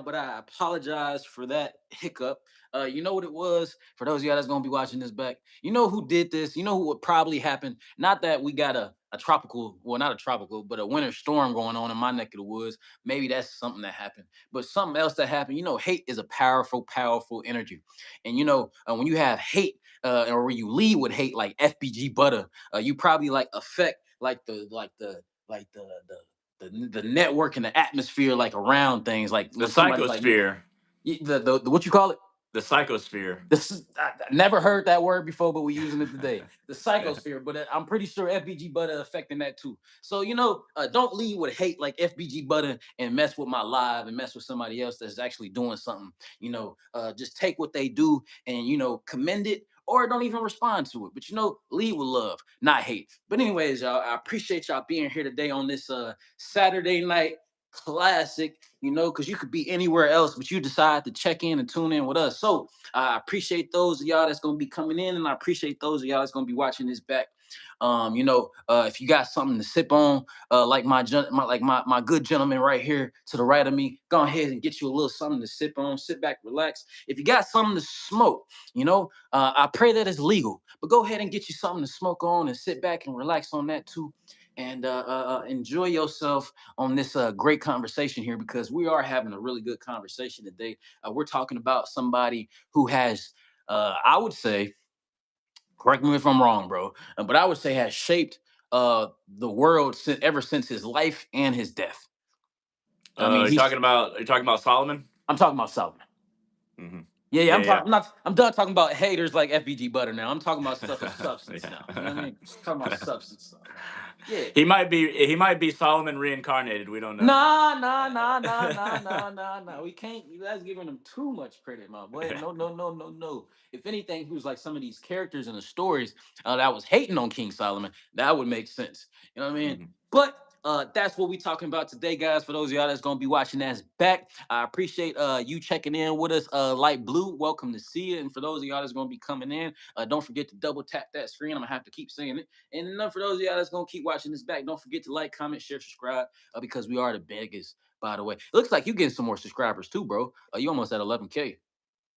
but I apologize for that hiccup. You know what it was? For those of y'all that's gonna be watching this back, you know who did this? You know who would probably happen? Not that we got a tropical, well, not a tropical, but a winter storm going on in my neck of the woods. Maybe that's something that happened. But something else that happened, hate is a powerful, powerful energy. And when you have hate, or when you lead with hate, like FBG butter, you probably like affect the network and the atmosphere like around things like The when somebody's like psychosphere. the what you call it. The psychosphere. I never heard that word before, but we're using it today. The psychosphere, but I'm pretty sure FBG Butter affecting that too. So don't lead with hate like FBG Butter and mess with my live and mess with somebody else that's actually doing something. Just take what they do and commend it, or don't even respond to it. But lead with love, not hate. But anyways, y'all, I appreciate y'all being here today on this Saturday night classic, because you could be anywhere else, but you decide to check in and tune in with us. So I appreciate those of y'all that's gonna be coming in, and I appreciate those of y'all that's gonna be watching this back. If you got something to sip on, like my good gentleman right here to the right of me, go ahead and get you a little something to sip on. Sit back, relax. If you got something to smoke, I pray that it's legal, but go ahead and get you something to smoke on and sit back and relax on that too. And enjoy yourself on this great conversation here, because we are having a really good conversation today. We're talking about somebody who has, I would say, correct me if I'm wrong, bro, but I would say has shaped the world ever since his life and his death. I mean, You talking about Solomon? I'm talking about Solomon. Hmm. Yeah, yeah, Yeah, I'm yeah, talking. I'm not. I'm done talking about haters like FBG Butter now. I'm talking about stuff of substance now. You know what I yeah. mean? Talking about substance stuff now. Yeah. He might be Solomon reincarnated. We don't know. Nah, nah, nah, nah, nah, nah, nah, nah. We can't. You guys giving him too much credit, my boy. Yeah. No, no, no, no, no. If anything, he was like some of these characters in the stories that was hating on King Solomon. That would make sense. You know what I mean? Mhm. But that's what we talking about today, guys. For those of y'all that's gonna be watching that's back, I appreciate you checking in with us. Light Blue, welcome to see you. And for those of y'all that's gonna be coming in, don't forget to double tap that screen. I'm gonna have to keep saying it. And for those of y'all that's gonna keep watching this back, don't forget to like, comment, share, subscribe, because we are the biggest, by the way. It looks like you getting some more subscribers too, bro. You almost at 11K.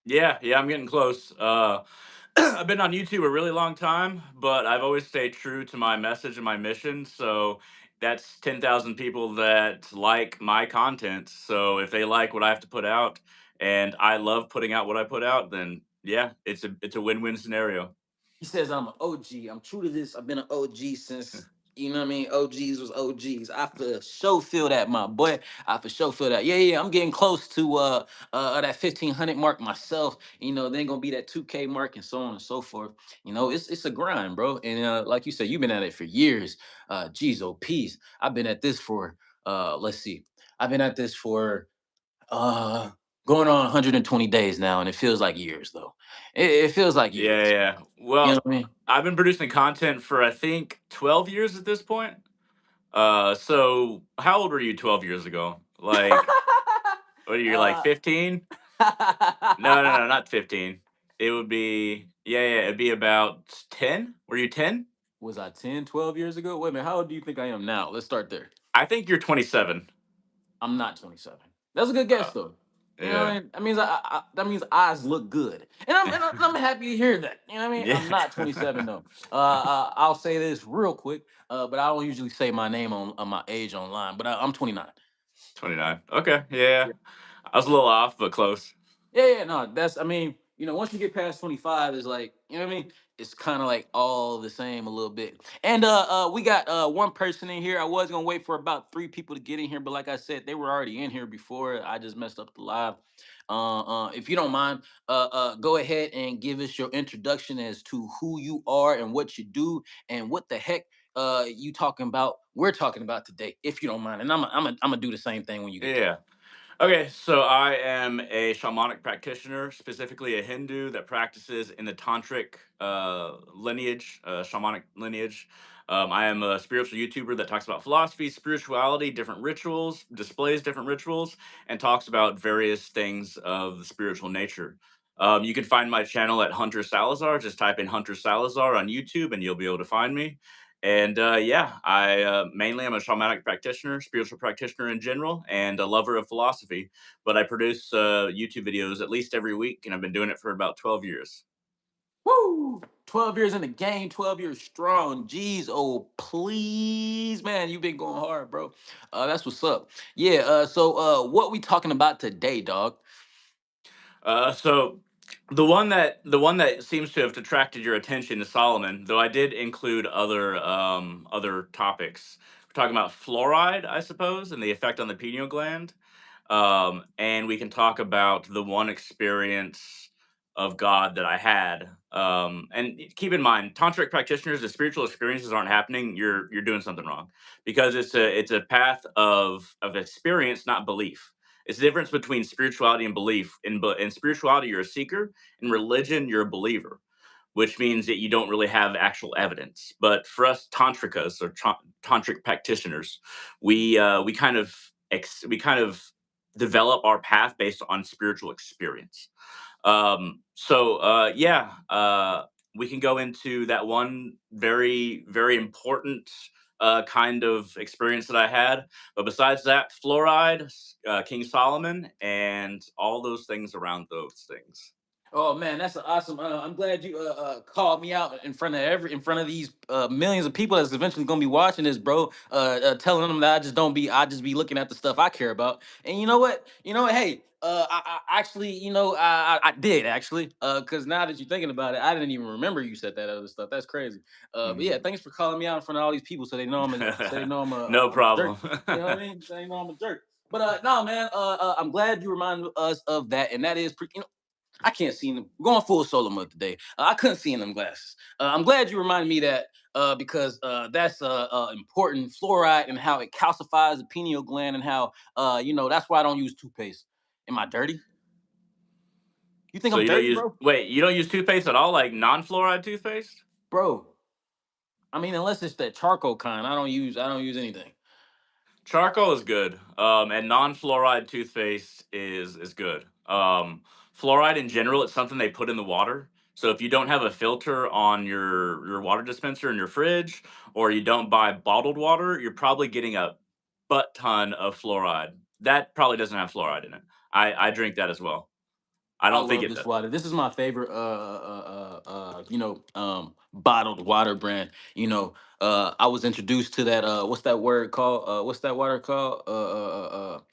Yeah, yeah, I'm getting close. I've been on YouTube a really long time, but I've always stayed true to my message and my mission. So that's 10,000 people that like my content. So if they like what I have to put out, and I love putting out what I put out, then yeah, it's a win-win scenario. He says I'm an OG. I'm true to this. I've been an OG since, you know what I mean. OGs was OGs. I for sure feel that, my boy. I for sure feel that. Yeah, yeah. I'm getting close to that 1,500 mark myself. Then gonna be that 2K mark and so on and so forth. It's a grind, bro. And like you said, you've been at it for years. Geez, oh peace. I've been at this for let's see. I've been at this for uh going on 120 days now, and it feels like years though. It feels like Yeah, years. yeah. You know Well, what I mean? I've been producing content for I think 12 years at this point. So how old were you 12 years ago? Like, what are you like uh 15? No, no, no, not 15. It would be yeah, yeah, it'd be about 10. Were you 10? was I 10, 12 years ago? Wait a minute, how old do you think I am now? Let's start there. I think you're 27. I'm not 27. That's a good Uh, guess though. You know what I yeah. mean? That means eyes look good, and I'm happy to hear that. You know what I mean? Yeah. I'm not 27 though. I'll say this real quick, but I don't usually say my name on my age online. But I'm 29. 29. Okay. Yeah. I was a little off, but close. Yeah, yeah, no, that's I mean, once you get past 25, it's like, you know what I mean? It's kind of like all the same a little bit. And we got one person in here. I was gonna wait for about three people to get in here, but like I said, they were already in here before. I just messed up the live. If you don't mind, go ahead and give us your introduction as to who you are and what you do and what the heck you talking about. We're talking about today, if you don't mind. And I'm gonna do the same thing when you get done. Yeah. Okay, so I am a shamanic practitioner, specifically a Hindu that practices in the tantric lineage, shamanic lineage. I am a spiritual YouTuber that talks about philosophy, spirituality, different rituals, displays different rituals, and talks about various things of the spiritual nature. You can find my channel at Hunter Salazar. Just type in Hunter Salazar on YouTube, and you'll be able to find me. And yeah, I mainly am a shamanic practitioner, spiritual practitioner in general, and a lover of philosophy. But I produce YouTube videos at least every week, and I've been doing it for about 12 years. Woo! 12 years in the game, 12 years strong. Jeez, oh, please, man, you've been going hard, bro. That's what's up. Yeah, what we talking about today, dog? So the one that seems to have attracted your attention is Solomon, though I did include other topics. We're talking about fluoride, I suppose, and the effect on the pineal gland. And we can talk about the one experience of God that I had. And keep in mind, tantric practitioners, the spiritual experiences aren't happening. You're doing something wrong because it's a path of experience, not belief. It's the difference between spirituality and belief. In spirituality, you're a seeker. In religion, you're a believer, which means that you don't really have actual evidence. But for us tantrikas or tantric practitioners, we kind of develop our path based on spiritual experience. Yeah, we can go into that one very very important kind of experience that I had. But besides that, fluoride, King Solomon, and all those things around those things. Oh man, that's awesome. I'm glad you called me out in front of these millions of people that's eventually gonna be watching this, bro. Telling them that I just be looking at the stuff I care about. And you know what? Hey, I actually, I did actually, because now that you're thinking about it, I didn't even remember you said that other stuff. That's crazy. But yeah, Mhm. thanks for calling me out in front of all these people, so they know No I'm a jerk. problem. You know what I mean? So they know I'm a jerk. But no, man. I'm glad you reminded us of that, and that is, I can't see them. We're going full solo mode today. I couldn't see in them glasses. I'm glad you reminded me that because that's important. Fluoride and how it calcifies the pineal gland and how that's why I don't use toothpaste. Am I dirty? You think So I'm you don't dirty, use bro? wait, you don't use toothpaste at all, like non-fluoride toothpaste? Bro, I mean, unless it's that charcoal kind, I don't use anything. Charcoal is good, and non-fluoride toothpaste is good. Fluoride in general, it's something they put in the water. So if you don't have a filter on your water dispenser in your fridge, or you don't buy bottled water, you're probably getting a butt ton of fluoride. That probably doesn't have fluoride in it. I drink that as well. I I don't think love it this does. water. This is my favorite bottled water brand. I was introduced to that what's that word called? What's that water called?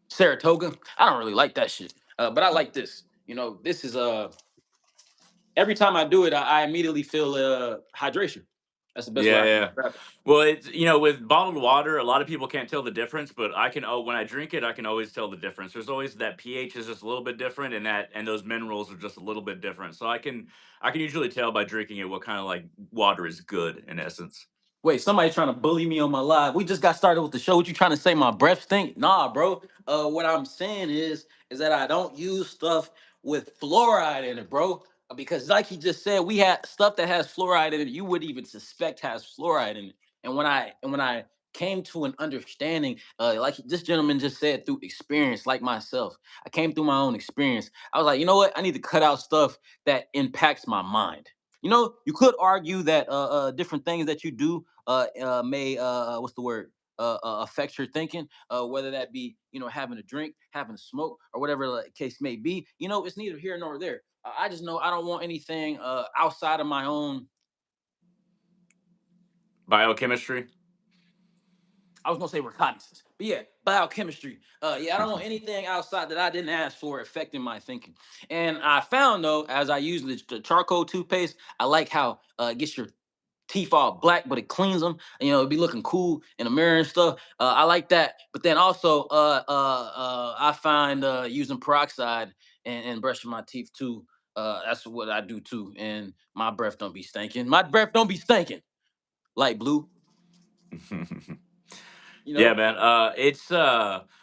Saratoga. I don't really like that shit. But I like this. This is every time I do it, I immediately feel hydration. That's the best way Yeah, I can yeah. describe it. Well, it's with bottled water, a lot of people can't tell the difference, but I can. Oh, when I drink it, I can always tell the difference. There's always that pH is just a little bit different, and those minerals are just a little bit different. So I can usually tell by drinking it what kind of like water is good in essence. Wait, somebody trying to bully me on my live. We just got started with the show. What you trying to say? My breath stink? Nah, bro. What I'm saying is that I don't use stuff with fluoride in it, bro. Because like he just said, we had stuff that has fluoride in it. You wouldn't even suspect has fluoride in it. And when I came to an understanding, like this gentleman just said, through experience, like myself, I came through my own experience. I was like, you know what? I need to cut out stuff that impacts my mind. You could argue that different things that you do may what's the word affect your thinking, whether that be having a drink, having a smoke, or whatever the case may be. It's neither here nor there. I just know I don't want anything outside of my own. Biochemistry. I was gonna say recognizance, but yeah, biochemistry. Yeah, I don't want anything outside that I didn't ask for affecting my thinking. And I found though, as I use the charcoal toothpaste, I like how it gets your teeth all black, but it cleans them. It'd be looking cool in the mirror and stuff. I like that. But then also, I find using peroxide and brushing my teeth too. That's what I do too. And my breath don't be stinking. My breath don't be stinking. Light blue, you Yeah, know. man. It's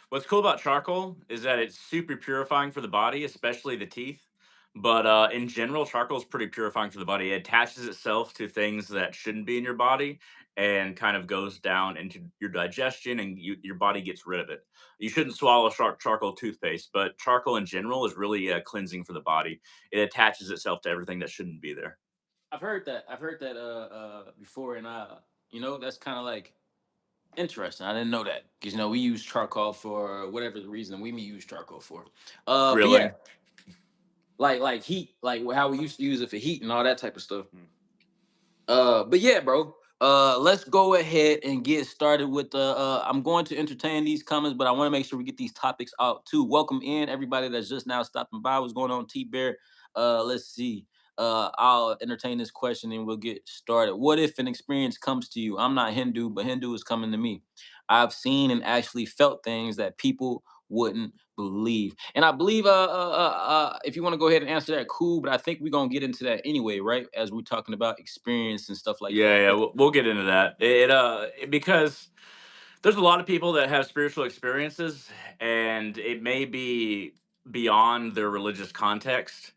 what's cool about charcoal is that it's super purifying for the body, especially the teeth. But in general, charcoal is pretty purifying for the body. It attaches itself to things that shouldn't be in your body and kind of goes down into your digestion, and your body gets rid of it. You shouldn't swallow charcoal toothpaste, but charcoal in general is really cleansing for the body. It attaches itself to everything that shouldn't be there. I've heard that. I've heard that before, and that's kind of like interesting. I didn't know that because we use charcoal for whatever the reason we may use charcoal for. But yeah, Grilling. like heat, like how we used to use it for heat and all that type of stuff. Hmm. But yeah, bro. Let's go ahead and get started with the. I'm going to entertain these comments, but I want to make sure we get these topics out too. Welcome in everybody that's just now stopping by. What's going on, T Bear? Let's see. I'll entertain this question and we'll get started. What if an experience comes to you? I'm not Hindu, but Hindu is coming to me. I've seen and actually felt things that people wouldn't believe. And I believe if you want to go ahead and answer that, cool, but I think we're gonna get into that anyway, right? As we're talking about experience and stuff like Yeah, that. yeah, we'll get into that. Because there's a lot of people that have spiritual experiences, and it may be beyond their religious context,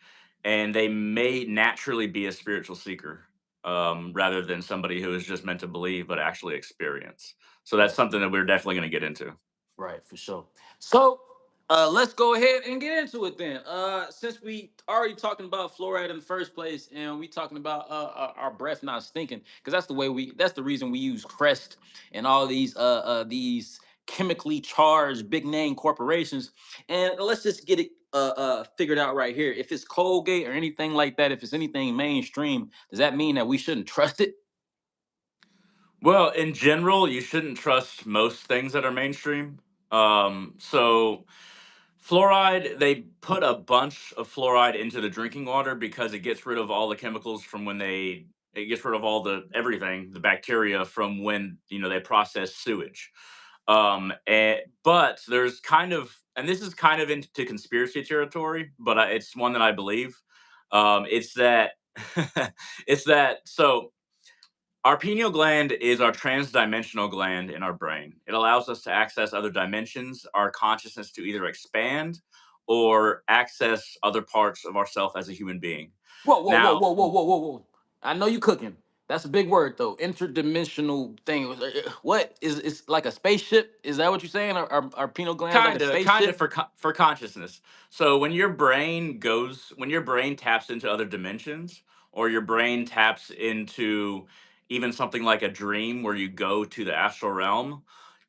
and they may naturally be a spiritual seeker, rather than somebody who is just meant to believe but actually experience. So that's Right. something that we're definitely going to get into. Right, for sure. So let's go ahead and get into it then. Since we already talking about fluoride in the first place, and we talking about our breath not stinking, because that's the reason we use Crest and all these chemically charged big name corporations. And let's just get it figured out right here. If it's Colgate or anything like that, if it's anything mainstream, does that mean that we shouldn't trust it? Well, in general, you shouldn't trust most things that are mainstream. So fluoride, they put a bunch of fluoride into the drinking water because it gets rid of all the chemicals from when it gets rid of all the everything, the bacteria from when they process sewage. But there's kind of, and this is kind of into conspiracy territory, but it's one that I believe. It's that it's that so our pineal gland is our transdimensional gland in our brain. It allows us to access other dimensions, our consciousness to either expand or access other parts of ourself as a human being. Whoa, whoa, whoa, Now, whoa, whoa, whoa, whoa, whoa. I know you cooking. That's a big word though. Interdimensional thing. What is it's like a spaceship? Is that what you're saying? Our pineal glands like a kind of spaceship? for consciousness. So when your brain taps into other dimensions, or your brain taps into even something like a dream where you go to the astral realm,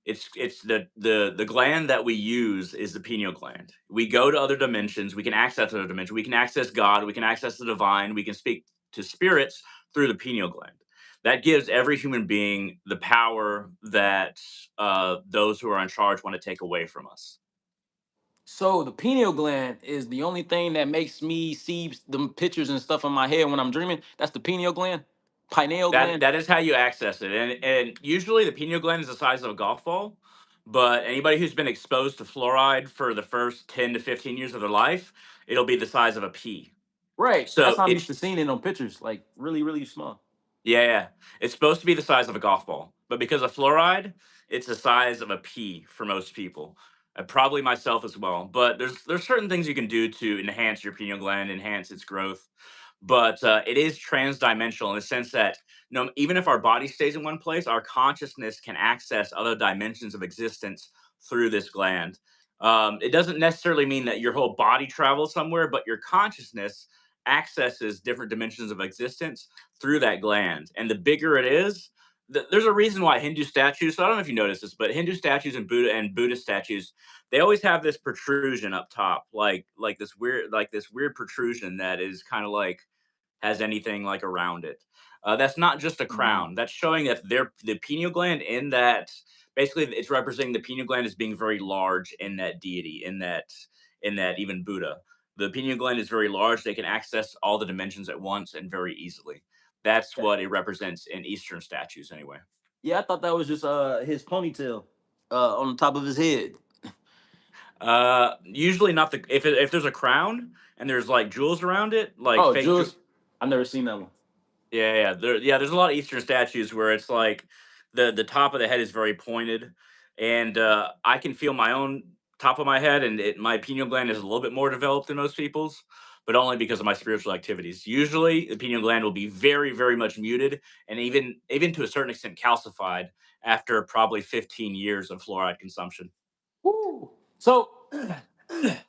it's the gland that we use is the pineal gland. We go to other dimensions, we can access other dimensions, we can access God, we can access the divine, we can speak to spirits through the pineal gland. That gives every human being the power that those who are in charge want to take away from us. So the pineal gland is the only thing that makes me see the pictures and stuff in my head when I'm dreaming. That's the pineal gland, pineal gland. That is how you access it, and usually the pineal gland is the size of a golf ball. But anybody who's been exposed to fluoride for the first 10 to 15 years of their life, it'll be the size of a pea. Right. That's So how I'm used it's to seeing it on pictures, like really, really small. Yeah, yeah. It's supposed to be the size of a golf ball, but because of fluoride, it's the size of a pea for most people. Probably myself as well. But there's certain things you can do to enhance your pineal gland, enhance its growth. But it is transdimensional in the sense that even if our body stays in one place, our consciousness can access other dimensions of existence through this gland. It doesn't necessarily mean that your whole body travels somewhere, but your consciousness accesses different dimensions of existence through that gland. And the bigger it is, there's a reason why Hindu statues. So I don't know if you noticed this, but Hindu statues and Buddhist statues, they always have this protrusion up top, like this weird protrusion that is kind of like has anything like around it. That's not just a Mhm. crown. That's showing that the pineal gland in that basically it's representing the pineal gland as being very large in that deity, in that even Buddha. The pineal gland is very large. They can access all the dimensions at once and very easily. That's what it represents in Eastern statues, anyway. Yeah, I thought that was just his ponytail on the top of his head. Usually not if there's a crown and there's like jewels around it, like Oh, fake. Jules, I've never seen that one. There's a lot of Eastern statues where it's like the top of the head is very pointed, and I can feel my own top of my head, and my pineal gland is a little bit more developed than most people's, but only because of my spiritual activities. Usually, the pineal gland will be very, very much muted, and even to a certain extent calcified after probably 15 years of fluoride consumption. Woo. So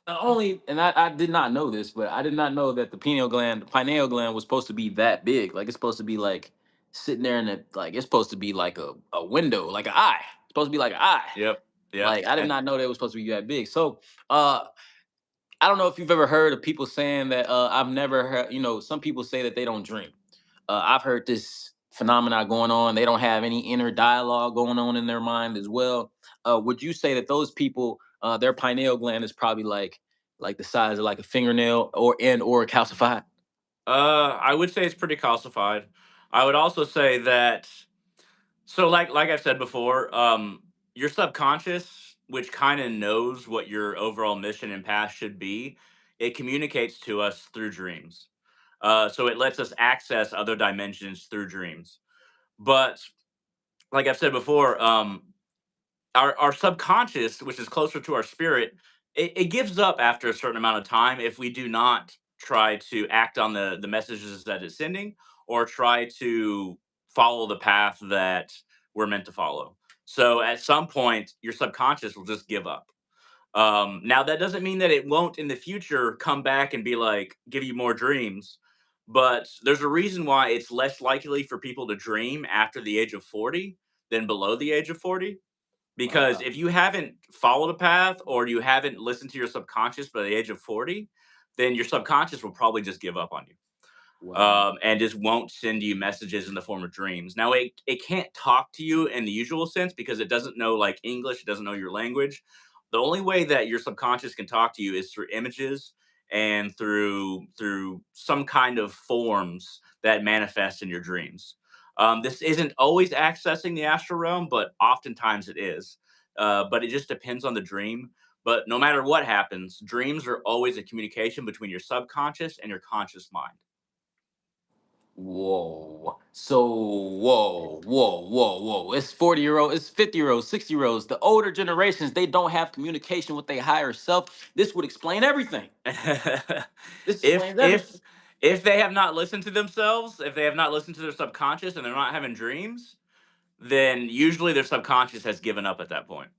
Not only, and I did not know this, but I did not know that the pineal gland was supposed to be that big. Like it's supposed to be like sitting there in it, like it's supposed to be like a window, like an eye. It's supposed to be like an eye. Yep, yep. Like I did And not know that it was supposed to be that big. So uh I don't know if you've ever heard of people saying that I've never heard, some people say that they don't dream. I've heard this phenomena going on. They don't have any inner dialogue going on in their mind as well. Would you say that those people, their pineal gland is probably like the size of like a fingernail or calcified? I would say it's pretty calcified. I would also say that, so like I've said before, your subconscious, which kind of knows what your overall mission and path should be, it communicates to us through dreams. So it lets us access other dimensions through dreams. But like I've said before, our subconscious, which is closer to our spirit, it gives up after a certain amount of time if we do not try to act on the messages that it's sending, or try to follow the path that we're meant to follow. So at some point, your subconscious will just give up. Now that doesn't mean that it won't in the future come back and be like give you more dreams, but there's a reason why it's less likely for people to dream after the age of 40 than below the age of 40. Because Wow. if you haven't followed a path or you haven't listened to your subconscious by the age of 40, then your subconscious will probably just give up on you, Wow. and just won't send you messages in the form of dreams. Now, it can't talk to you in the usual sense because it doesn't know like English, it doesn't know your language. The only way that your subconscious can talk to you is through images and through some kind of forms that manifest in your dreams. This isn't always accessing the astral realm, but oftentimes it is. But it just depends on the dream. But no matter what happens, dreams are always a communication between your subconscious and your conscious mind. Whoa. So whoa. It's 40-year-old, it's 50-year-olds, 60-year-olds. The older generations, they don't have communication with their higher self. This would explain everything. This if explains everything. if if they have not listened to themselves, if they have not listened to their subconscious and they're not having dreams, then usually their subconscious has given up at that point.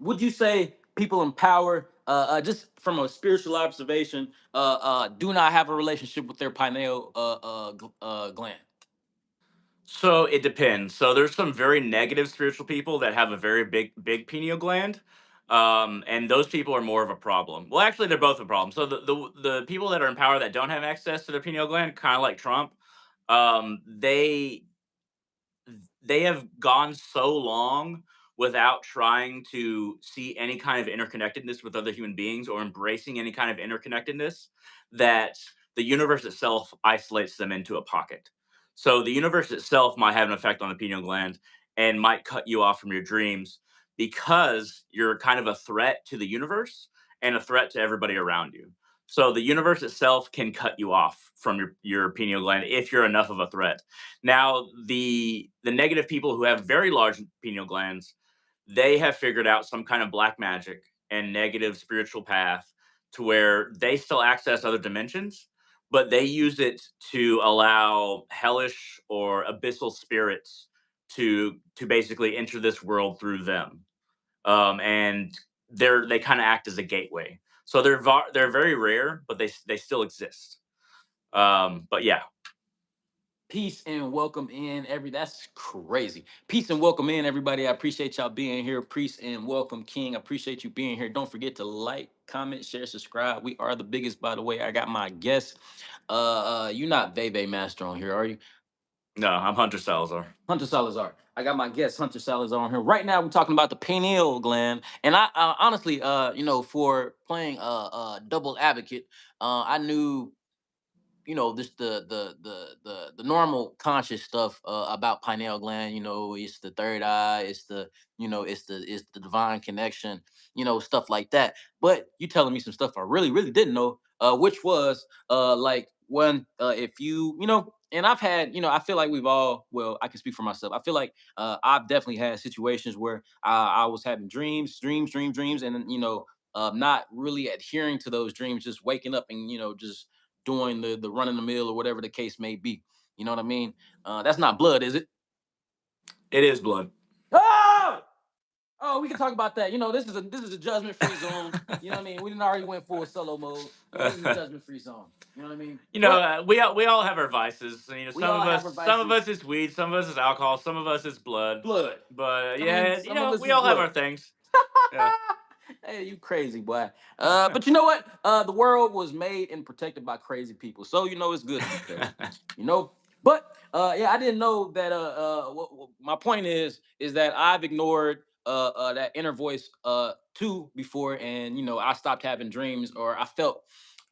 Would you say people in power, just from a spiritual observation, do not have a relationship with their pineal gland? So it depends. So there's some very negative spiritual people that have a very big pineal gland. And those people are more of a problem. Well, actually, they're both a problem. So the people that are in power that don't have access to their pineal gland, kind of like Trump, they have gone so long without trying to see any kind of interconnectedness with other human beings or embracing any kind of interconnectedness that the universe itself isolates them into a pocket. So the universe itself might have an effect on the pineal gland and might cut you off from your dreams because you're kind of a threat to the universe and a threat to everybody around you. So the universe itself can cut you off from your pineal gland if you're enough of a threat. Now, the negative people who have very large pineal glands, they have figured out some kind of black magic and negative spiritual path to where they still access other dimensions, but they use it to allow hellish or abyssal spirits to basically enter this world through them. And they kind of act as a gateway. So they're very rare, but they still exist. But yeah. Peace and welcome in that's crazy. Peace and welcome in everybody. I appreciate y'all being here. Peace and welcome, King. I appreciate you being here. Don't forget to like, comment, share, subscribe. We are the biggest, by the way. I got my guest. You're not Bebe Master on here, are you? No, I'm Hunter Salazar. Hunter Salazar. I got my guest Hunter Salazar on here. Right now, we're talking about the pineal gland, and I honestly, for playing double advocate, I knew this the normal conscious stuff about pineal gland. It's the third eye, it's the divine connection, stuff like that. But you telling me some stuff I really didn't know, which was like when if and I've had, I feel like we've all, well, I can speak for myself. I feel like I've definitely had situations where I was having dreams, and then, not really adhering to those dreams, just waking up and just doing the run of the mill or whatever the case may be. You know what I mean? That's not blood, is it? It is blood. Oh! Oh, we can talk about that. You know, this is a judgment free zone. You know what I mean? We didn't already went full solo mode. You know, this is a judgment free zone. You know what I mean? But we all have our vices. You know, we all have our some of vices. us is weed, some of us is alcohol, some of us is blood. Blood. But I mean, yeah, some of us we is all have blood. our things. Yeah. Hey, you crazy boy. But you know what? The world was made and protected by crazy people, so you know it's good to be crazy. You know. But yeah, I didn't know that. My point is that I've ignored that inner voice too before, and you know I stopped having dreams, or I felt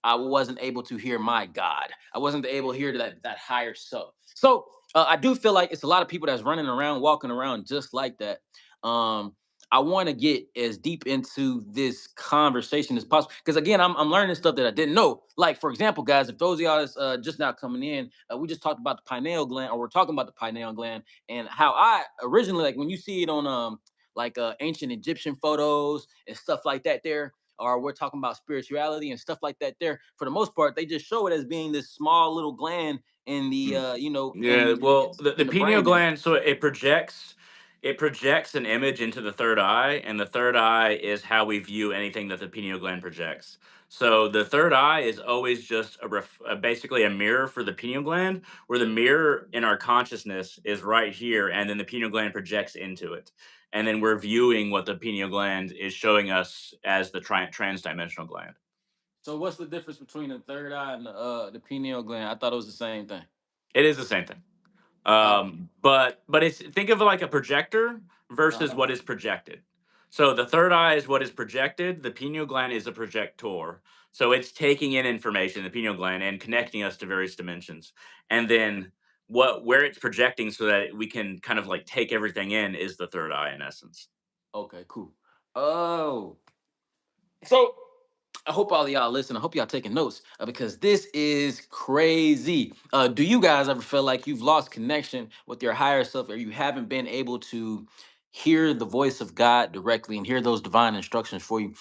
I wasn't able to hear my God. I wasn't able to hear that higher self. So I do feel like it's a lot of people that's running around, walking around just like that. Um, I want to get as deep into this conversation as possible because again, I'm learning stuff that I didn't know. Like for example, guys, if those of y'all that's just now coming in, we just talked about the pineal gland, or we're talking about the pineal gland and how I originally like when you see it on like ancient Egyptian photos and stuff like that. There, or we're talking about spirituality and stuff like that. There, for the most part, they just show it as being this small little gland in the Mm. you know Yeah, well, the in the pineal brain there. gland, so it projects an image into the third eye, and the third eye is how we view anything that the pineal gland projects. So the third eye is always just basically a mirror for the pineal gland, where the mirror in our consciousness is right here, and then the pineal gland projects into it, and then we're viewing what the pineal gland is showing us as the transdimensional gland. So what's the difference between the third eye and the pineal gland? I thought it was the same thing. It is the same thing. Oh, But it's think of it like a projector versus uh-huh. what is projected. So the third eye is what is projected. The pineal gland is a projector. So it's taking in information, the pineal gland, and connecting us to various dimensions. And then where it's projecting so that we can kind of like take everything in is the third eye in essence. Okay, cool. Oh, so I hope all of y'all listen. I hope y'all taking notes because this is crazy. Do you guys ever feel like you've lost connection with your higher self, or you haven't been able to hear the voice of God directly and hear those divine instructions for you?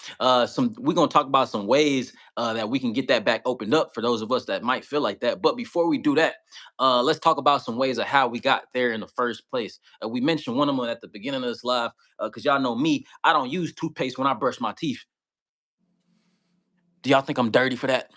Some we're gonna talk about some ways that we can get that back opened up for those of us that might feel like that. But before we do that, let's talk about some ways of how we got there in the first place. We mentioned one of them at the beginning of this live because y'all know me. I don't use toothpaste when I brush my teeth. Do y'all think I'm dirty for that?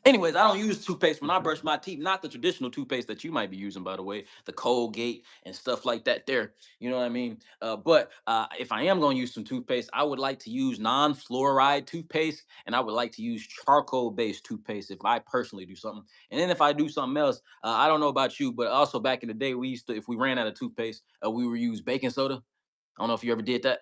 Anyways, I don't use toothpaste when I brush my teeth, not the traditional toothpaste that you might be using, by the way, the Colgate and stuff like that. There, you know what I mean. But if I am going to use some toothpaste, I would like to use non-fluoride toothpaste, and I would like to use charcoal-based toothpaste if I personally do something. And then if I do something else, I don't know about you, but also back in the day, we used to, if we ran out of toothpaste, we would use baking soda. I don't know if you ever did that.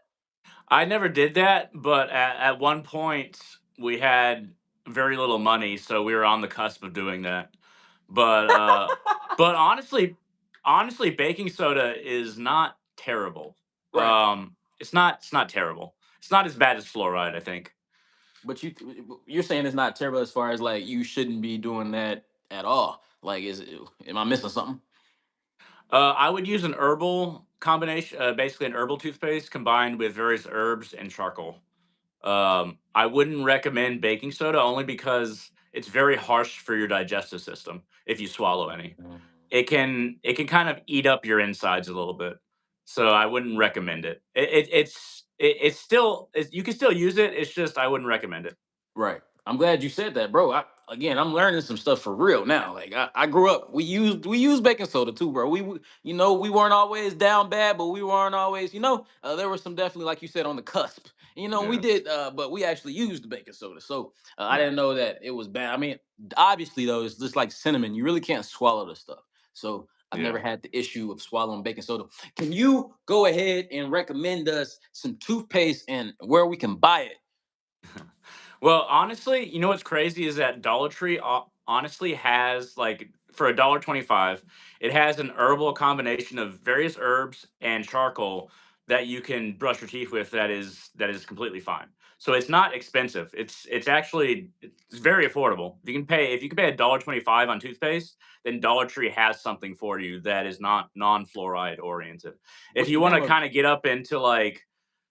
I never did that, but at one point we had very little money, so we were on the cusp of doing that. But but honestly, baking soda is not terrible. Right. It's not terrible. It's not as bad as fluoride, I think. But you're saying it's not terrible as far as like you shouldn't be doing that at all. Like, am I missing something? I would use an herbal combination, basically an herbal toothpaste combined with various herbs and charcoal. I wouldn't recommend baking soda only because it's very harsh for your digestive system if you swallow any. Mm. It can kind of eat up your insides a little bit. So I wouldn't recommend it. It's still you can still use it. It's just I wouldn't recommend it. Right. I'm glad you said that, bro. Again, I'm learning some stuff for real now. Like I grew up, we used baking soda too, bro. You know we weren't always down bad, but we weren't always, there was some definitely like you said on the cusp. You know, we Yeah, did, but we actually used the baking soda, so I yeah, didn't know that it was bad. I mean, obviously though, it's just like cinnamon. You really can't swallow the stuff, so I've never yeah. had the issue of swallowing baking soda. Can you go ahead and recommend us some toothpaste and where we can buy it? Well, honestly, you know what's crazy is that Dollar Tree honestly has like for $1.25, it has an herbal combination of various herbs and charcoal that you can brush your teeth with that is completely fine. So it's not expensive. It's very affordable. If you can pay $1.25 on toothpaste, then Dollar Tree has something for you that is not non-fluoride oriented. If What's you the want name to of it? kind of get up into like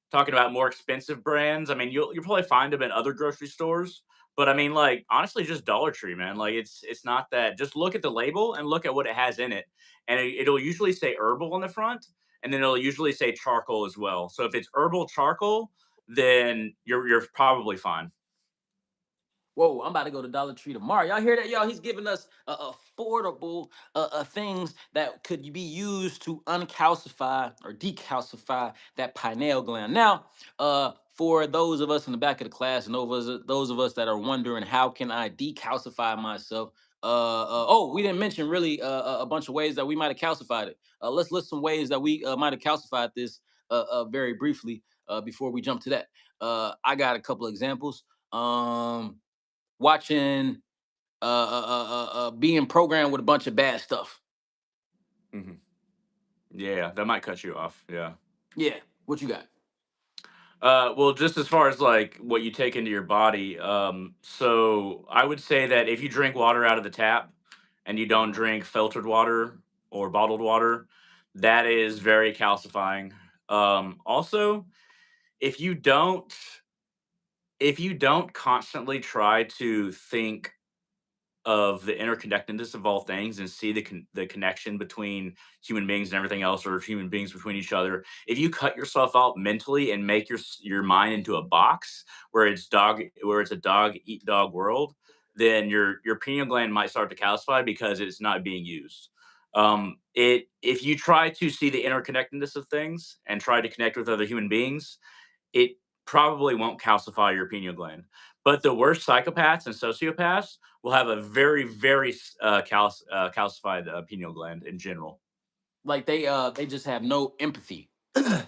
talking about more expensive brands, I mean, you'll probably find them in other grocery stores. But I mean, like honestly, just Dollar Tree, man. Like it's not that. Just look at the label and look at what it has in it, and it'll usually say herbal on the front. and then it'll usually say charcoal as well. So if it's herbal charcoal, then you're probably fine. Whoa, I'm about to go to Dollar Tree tomorrow. Y'all hear that, y'all? He's giving us affordable things that could be used to uncalcify or decalcify that pineal gland. Now, for those of us in the back of the class and those of us that are wondering how can I decalcify myself, oh, we didn't mention really a bunch of ways that we might have calcified it. Let's list some ways that we might have calcified this very briefly before we jump to that. I got a couple examples. Watching being programmed with a bunch of bad stuff. Hmm. Yeah, that might cut you off. Yeah. Yeah, what you got? Well, just as far as like what you take into your body, so I would say that if you drink water out of the tap and you don't Mhm. drink filtered water or bottled water, that is very calcifying. Also, if you don't if you don't constantly try to think of the interconnectedness of all things and see the connection between human beings and everything else, or human beings between each other. If you cut yourself out mentally and make your mind into a box where it's a dog eat dog world, then your pineal gland might start to calcify because it's not being used. It if you try to see the interconnectedness of things and try to connect with other human beings, it probably won't calcify your pineal gland. But the worst psychopaths and sociopaths will have a very, very calcified pineal gland in general. Like they just have no empathy.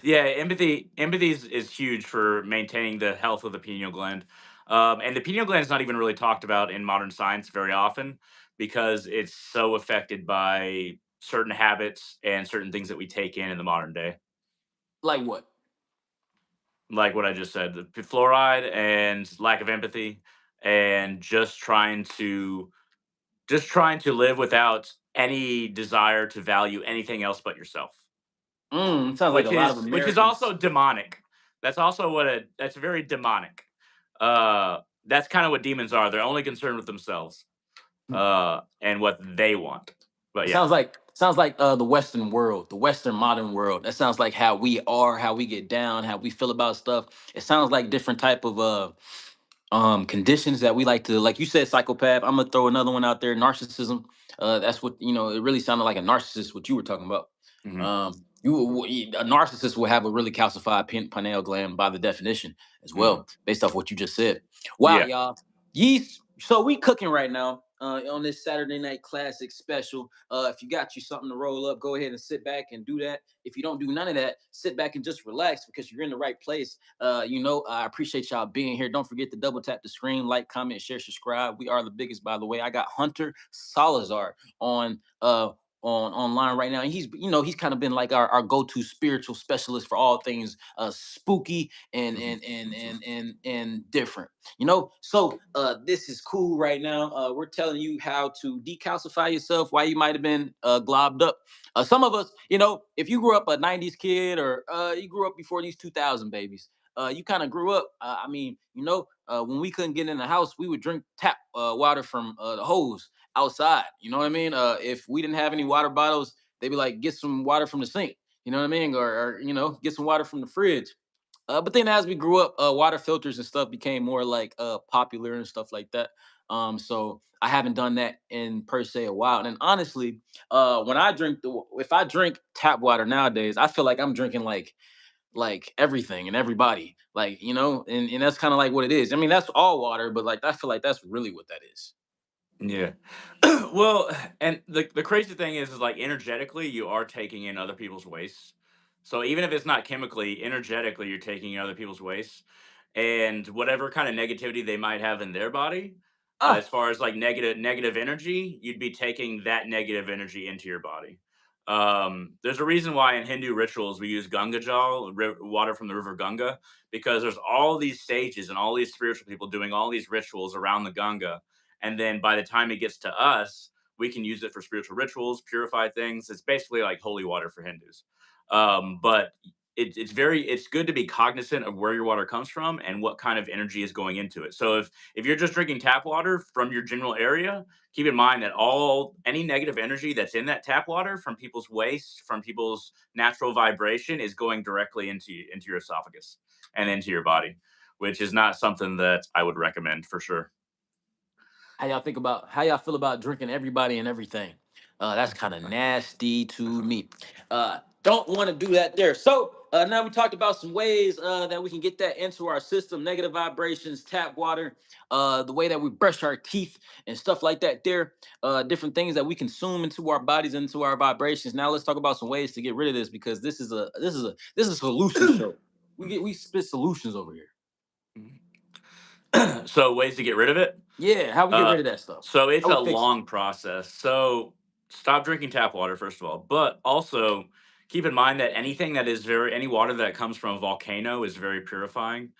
Yeah, empathy is huge for maintaining the health of the pineal gland. And the pineal gland is not even really talked about in modern science very often because it's so affected by certain habits and certain things that we take in the modern day. Like what? Like what I just said, the fluoride and lack of empathy, and just trying to live without any desire to value anything else but yourself, Sounds like a lot of which is also Americans. demonic. That's very demonic. That's kind of what demons are. They're only concerned with themselves, Mm. and what they want. But It yeah. sounds like the Western world, the Western modern world. That sounds like how we are, how we get down, how we feel about stuff. It sounds like different type of conditions that we like to, like you said, psychopath. I'm gonna throw another one out there, narcissism. That's what, it really sounded like a narcissist what you were talking about. Hmm. A narcissist will have a really calcified pineal gland by the definition as Hmm. well, based off what you just said. Wow, Yeah. y'all. Yeast. So we cooking right now on this Saturday night classic special. If you got you something to roll up, go ahead and sit back and do that. If you don't do none of that, sit back and just relax because you're in the right place. I appreciate y'all being here. Don't forget to double tap the screen, like, comment, share, subscribe. We are the biggest, by the way. I got Hunter Salazar on online right now. And he's kind of been like our go-to spiritual specialist for all things spooky and different. So this is cool right now. We're telling you how to decalcify yourself, why you might have been globbed up. Some of us, if you grew up a 90s kid or you grew up before these 2000 babies, you kind of grew up. When we couldn't get in the house, we would drink tap water from the hose outside. You know what I mean? If we didn't have any water bottles, they'd be like, get some water from the sink. You know what I mean? Or get some water from the fridge. But then as we grew up, water filters and stuff became more like popular and stuff like that. So I haven't done that in per se a while. And honestly, if I drink tap water nowadays, I feel like I'm drinking like everything and everybody, and that's kind of like what it is. I mean, that's all water, but like I feel like that's really what that is. Yeah. Well, and the crazy thing is like energetically, you are taking in other people's waste. So even if it's not chemically, energetically, you're taking in other people's waste, and whatever kind of negativity they might have in their body, as Ah, far as like negative energy, you'd be taking that negative energy into your body. There's a reason why in Hindu rituals we use Ganga Jal, water from the river Ganga, because there's all these sages and all these spiritual people doing all these rituals around the Ganga, and then by the time it gets to us, we can use it for spiritual rituals, purify things. It's basically like holy water for Hindus. But it's good to be cognizant of where your water comes from and what kind of energy is going into it. So if you're just drinking tap water from your general area, keep in mind that all any negative energy that's in that tap water from people's waste, from people's natural vibration, is going directly into your esophagus and into your body, which is not something that I would recommend for sure. How y'all feel about drinking everybody and everything? That's kind of nasty to me. Don't want to do that there. So now we talked about some ways that we can get that into our system: negative vibrations, tap water, the way that we brush our teeth and stuff like that. There, different things that we consume into our bodies, into our vibrations. Now let's talk about some ways to get rid of this, because this is a solution show. We spit solutions over here. So ways to get rid of it. Yeah, how we get Uh, rid of that stuff? so it's How we a fix it? long process. So stop drinking tap water first of all, but also keep in mind that any water that comes from a volcano is very purifying.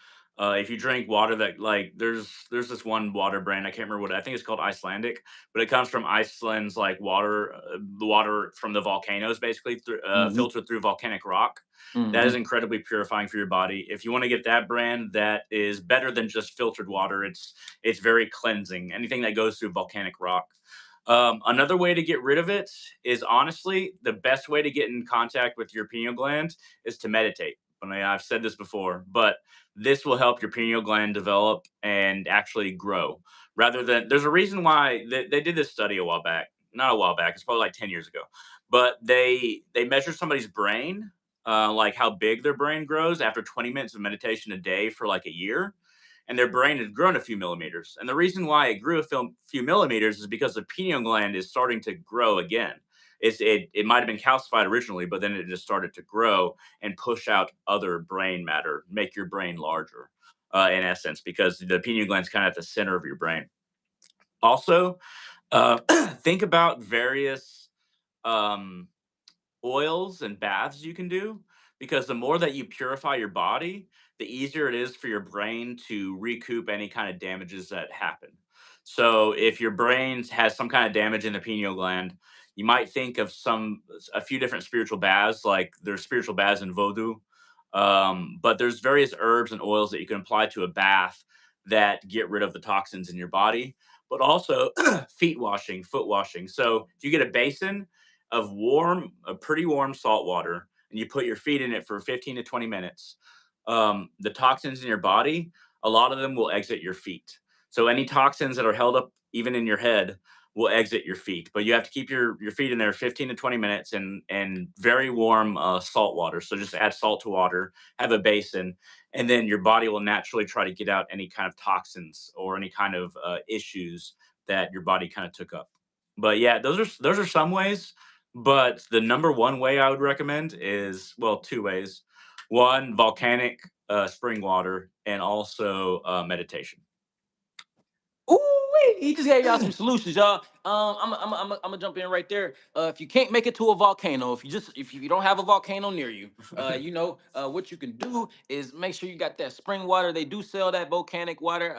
If you drink water that like there's this one water brand, I can't remember what, I think it's called Icelandic, but it comes from Iceland's like water, the water from the volcanoes basically Hmm. filtered through volcanic rock. That is Hmm. incredibly purifying for your body. If you want to get that brand, that is better than just filtered water. It's very cleansing. Anything that goes through volcanic rock. Another way to get rid of it is, honestly, the best way to get in contact with your pineal gland is to meditate. I mean, I've said this before, but this will help your pineal gland develop and actually grow. Rather than, there's a reason why they did this study a while back. Not a while back. It's probably like 10 years ago, but they measured somebody's brain, like how big their brain grows after 20 minutes of meditation a day for like a year, and their brain had grown a few millimeters. And the reason why it grew few millimeters is because the pineal gland is starting to grow again. It might have been calcified originally, but then it just started to grow and push out other brain matter, make your brain larger, in essence, because the pineal gland is kind of at the center of your brain. Also, think about various um, oils and baths you can do, because the more that you purify your body, the easier it is for your brain to recoup any kind of damages that happen. So if your brain has some kind of damage in the pineal gland, you might think of a few different spiritual baths, like there's spiritual baths in voodoo. But there's various herbs and oils that you can apply to a bath that get rid of the toxins in your body, but also feet washing, foot washing. So if you get a basin of pretty warm salt water, and you put your feet in it for 15 to 20 minutes, the toxins in your body, a lot of them will exit your feet. So any toxins that are held up even in your head will exit your feet. But you have to keep your feet in there 15 to 20 minutes and very warm salt water. So just add salt to water, have a basin, and then your body will naturally try to get out any kind of toxins or any kind of issues that your body kind of took up. But yeah, those are some ways. But the number one way I would recommend is, well, two ways. One, volcanic spring water, and also meditation. Ooh, he just gave y'all some solutions, y'all. I'm gonna jump in right there. If you can't make it to a volcano, if you don't have a volcano near you, what you can do is make sure you got that spring water. They do sell that volcanic water.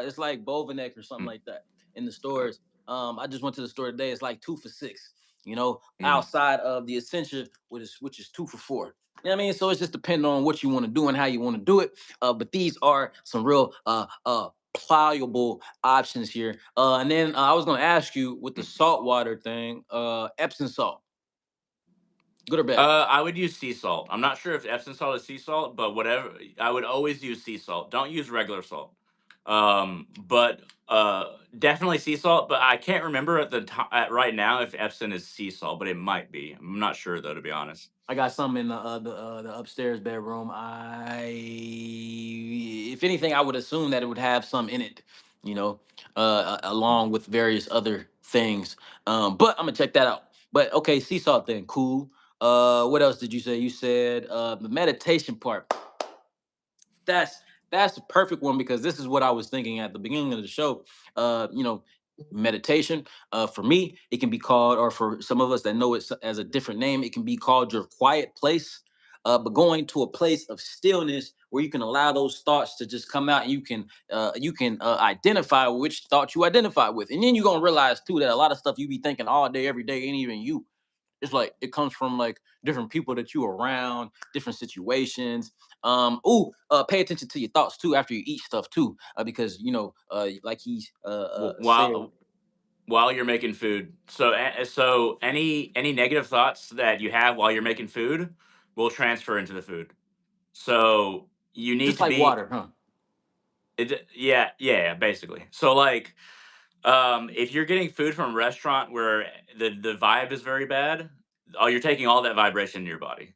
It's like Bovanek or something Mm, like that in the stores. I just went to the store today. It's like 2 for 6. mm. Outside of the essential, which is 2 for 4. You know what I mean? So it's just depending on what you want to do and how you want to do it. But these are some real pliable options here. And then I was going to ask you with the salt water thing, Epsom salt, good or bad? I would use sea salt. I'm not sure if Epsom salt is sea salt, but whatever. I would always use sea salt. Don't use regular salt. But definitely sea salt. But I can't remember right now if Epsom is sea salt, but it might be. I'm not sure though, to be honest. I got some in the upstairs bedroom. If anything, I would assume that it would have some in it, you know, along with various other things. But I'm gonna check that out. But okay, sea salt thing, cool. What else did you say? You said the meditation part. that's that's the perfect one, because this is what I was thinking at the beginning of the show. Meditation. For me, it can be called, or for some of us that know it as a different name, it can be called your quiet place. But going to a place of stillness where you can allow those thoughts to just come out, and you can identify which thoughts you identify with, and then you're gonna realize too that a lot of stuff you be thinking all day, every day, ain't even you. It's like it comes from like different people that you around, different situations. Pay attention to your thoughts too after you eat stuff too, because like he said. While you're making food. So any negative thoughts that you have while you're making food will transfer into the food. So you need Just to like be water, huh? yeah, basically. So like if you're getting food from a restaurant where the vibe is very bad, you're taking all that vibration in your body.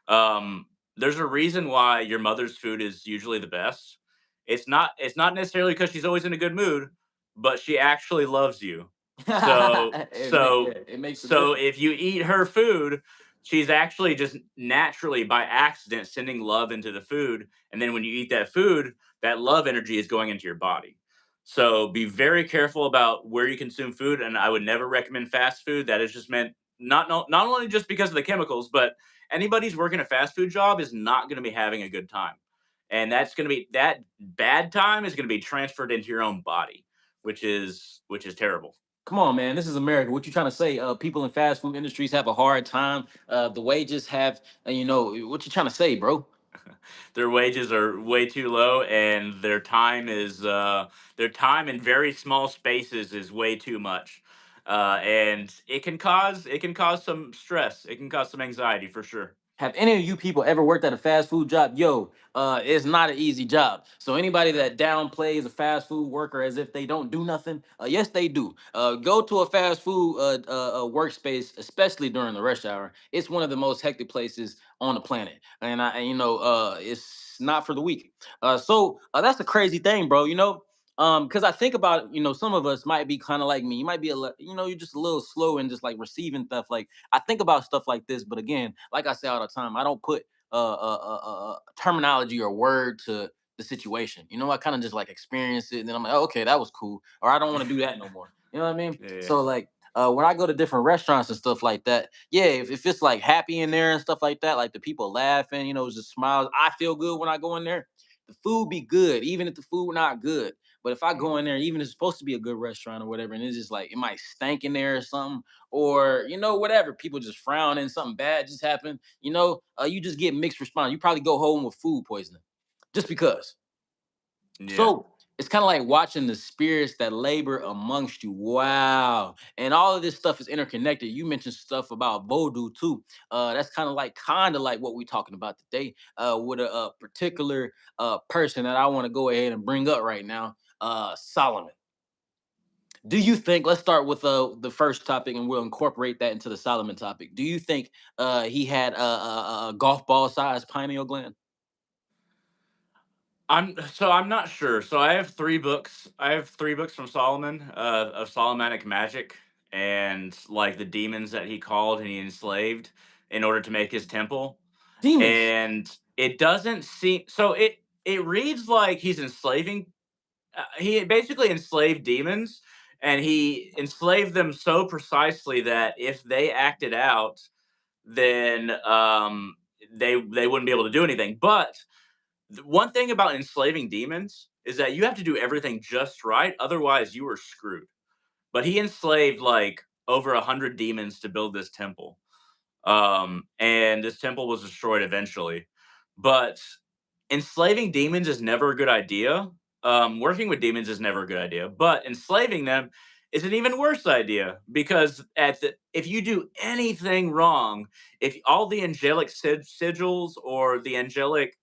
Um, there's a reason why your mother's food is usually the best. It's not necessarily because she's always in a good mood, but she actually loves you. So Yeah, so it makes a so difference. if you eat her food, she's actually just naturally by accident sending love into the food, and then when you eat that food, that love energy is going into your body. So be very careful about where you consume food, and I would never recommend fast food. That is just meant not only just because of the chemicals, but anybody who's working a fast food job is not going to be having a good time, and that's going to be that bad time is going to be transferred into your own body, which is terrible. Come on, man. This is America. What you trying to say? People in fast food industries have a hard time. The wages have, what you trying to say, bro? Their wages are way too low, and their time in very small spaces is way too much, and it can cause some stress. It can cause some anxiety for sure. Have any of you people ever worked at a fast food job? Yo, it's not an easy job. So anybody that downplays a fast food worker as if they don't do nothing, yes, they do. Go to a fast food workspace, especially during the rush hour. It's one of the most hectic places on the planet, it's not for the weak. That's a crazy thing, bro. Because I think about, some of us might be kind of like me. You might be you're just a little slow in just like receiving stuff. Like I think about stuff like this, but again, like I say all the time, I don't put terminology or word to the situation. I kind of just like experience it, and then I'm like, oh, okay, that was cool, or I don't want to do that no more. You know what I mean? Yeah. So like. When I go to different restaurants and stuff like that, yeah, if it's like happy in there and stuff like that, like the people laughing, it's just smiles. I feel good when I go in there. The food be good, even if the food not good. But if I go in there, even if it's supposed to be a good restaurant or whatever, and it's just like it might stank in there or something, or whatever, people just frowning, something bad just happened, you just get mixed response. You probably go home with food poisoning just because. Yeah. So it's kind of like watching the spirits that labor amongst you. Wow. And all of this stuff is interconnected. You mentioned stuff about voodoo too. That's kind of like what we're talking about today, with a particular person that I want to go ahead and bring up right now, Solomon. Do you think, let's start with the first topic and we'll incorporate that into the Solomon topic. Do you think he had a golf ball sized pineal gland? I'm not sure. So I have three books. I have three books from Solomon, of Solomonic magic and like the demons that he called and he enslaved in order to make his temple. Demons. And it doesn't seem so. It reads like he's enslaving. He basically enslaved demons, and he enslaved them so precisely that if they acted out, then they wouldn't be able to do anything. But one thing about enslaving demons is that you have to do everything just right, otherwise you were screwed. But he enslaved like over 100 demons to build this temple, and this temple was destroyed eventually. But enslaving demons is never a good idea. Working with demons is never a good idea, but enslaving them is an even worse idea because if you do anything wrong, if all the angelic sigils or the angelic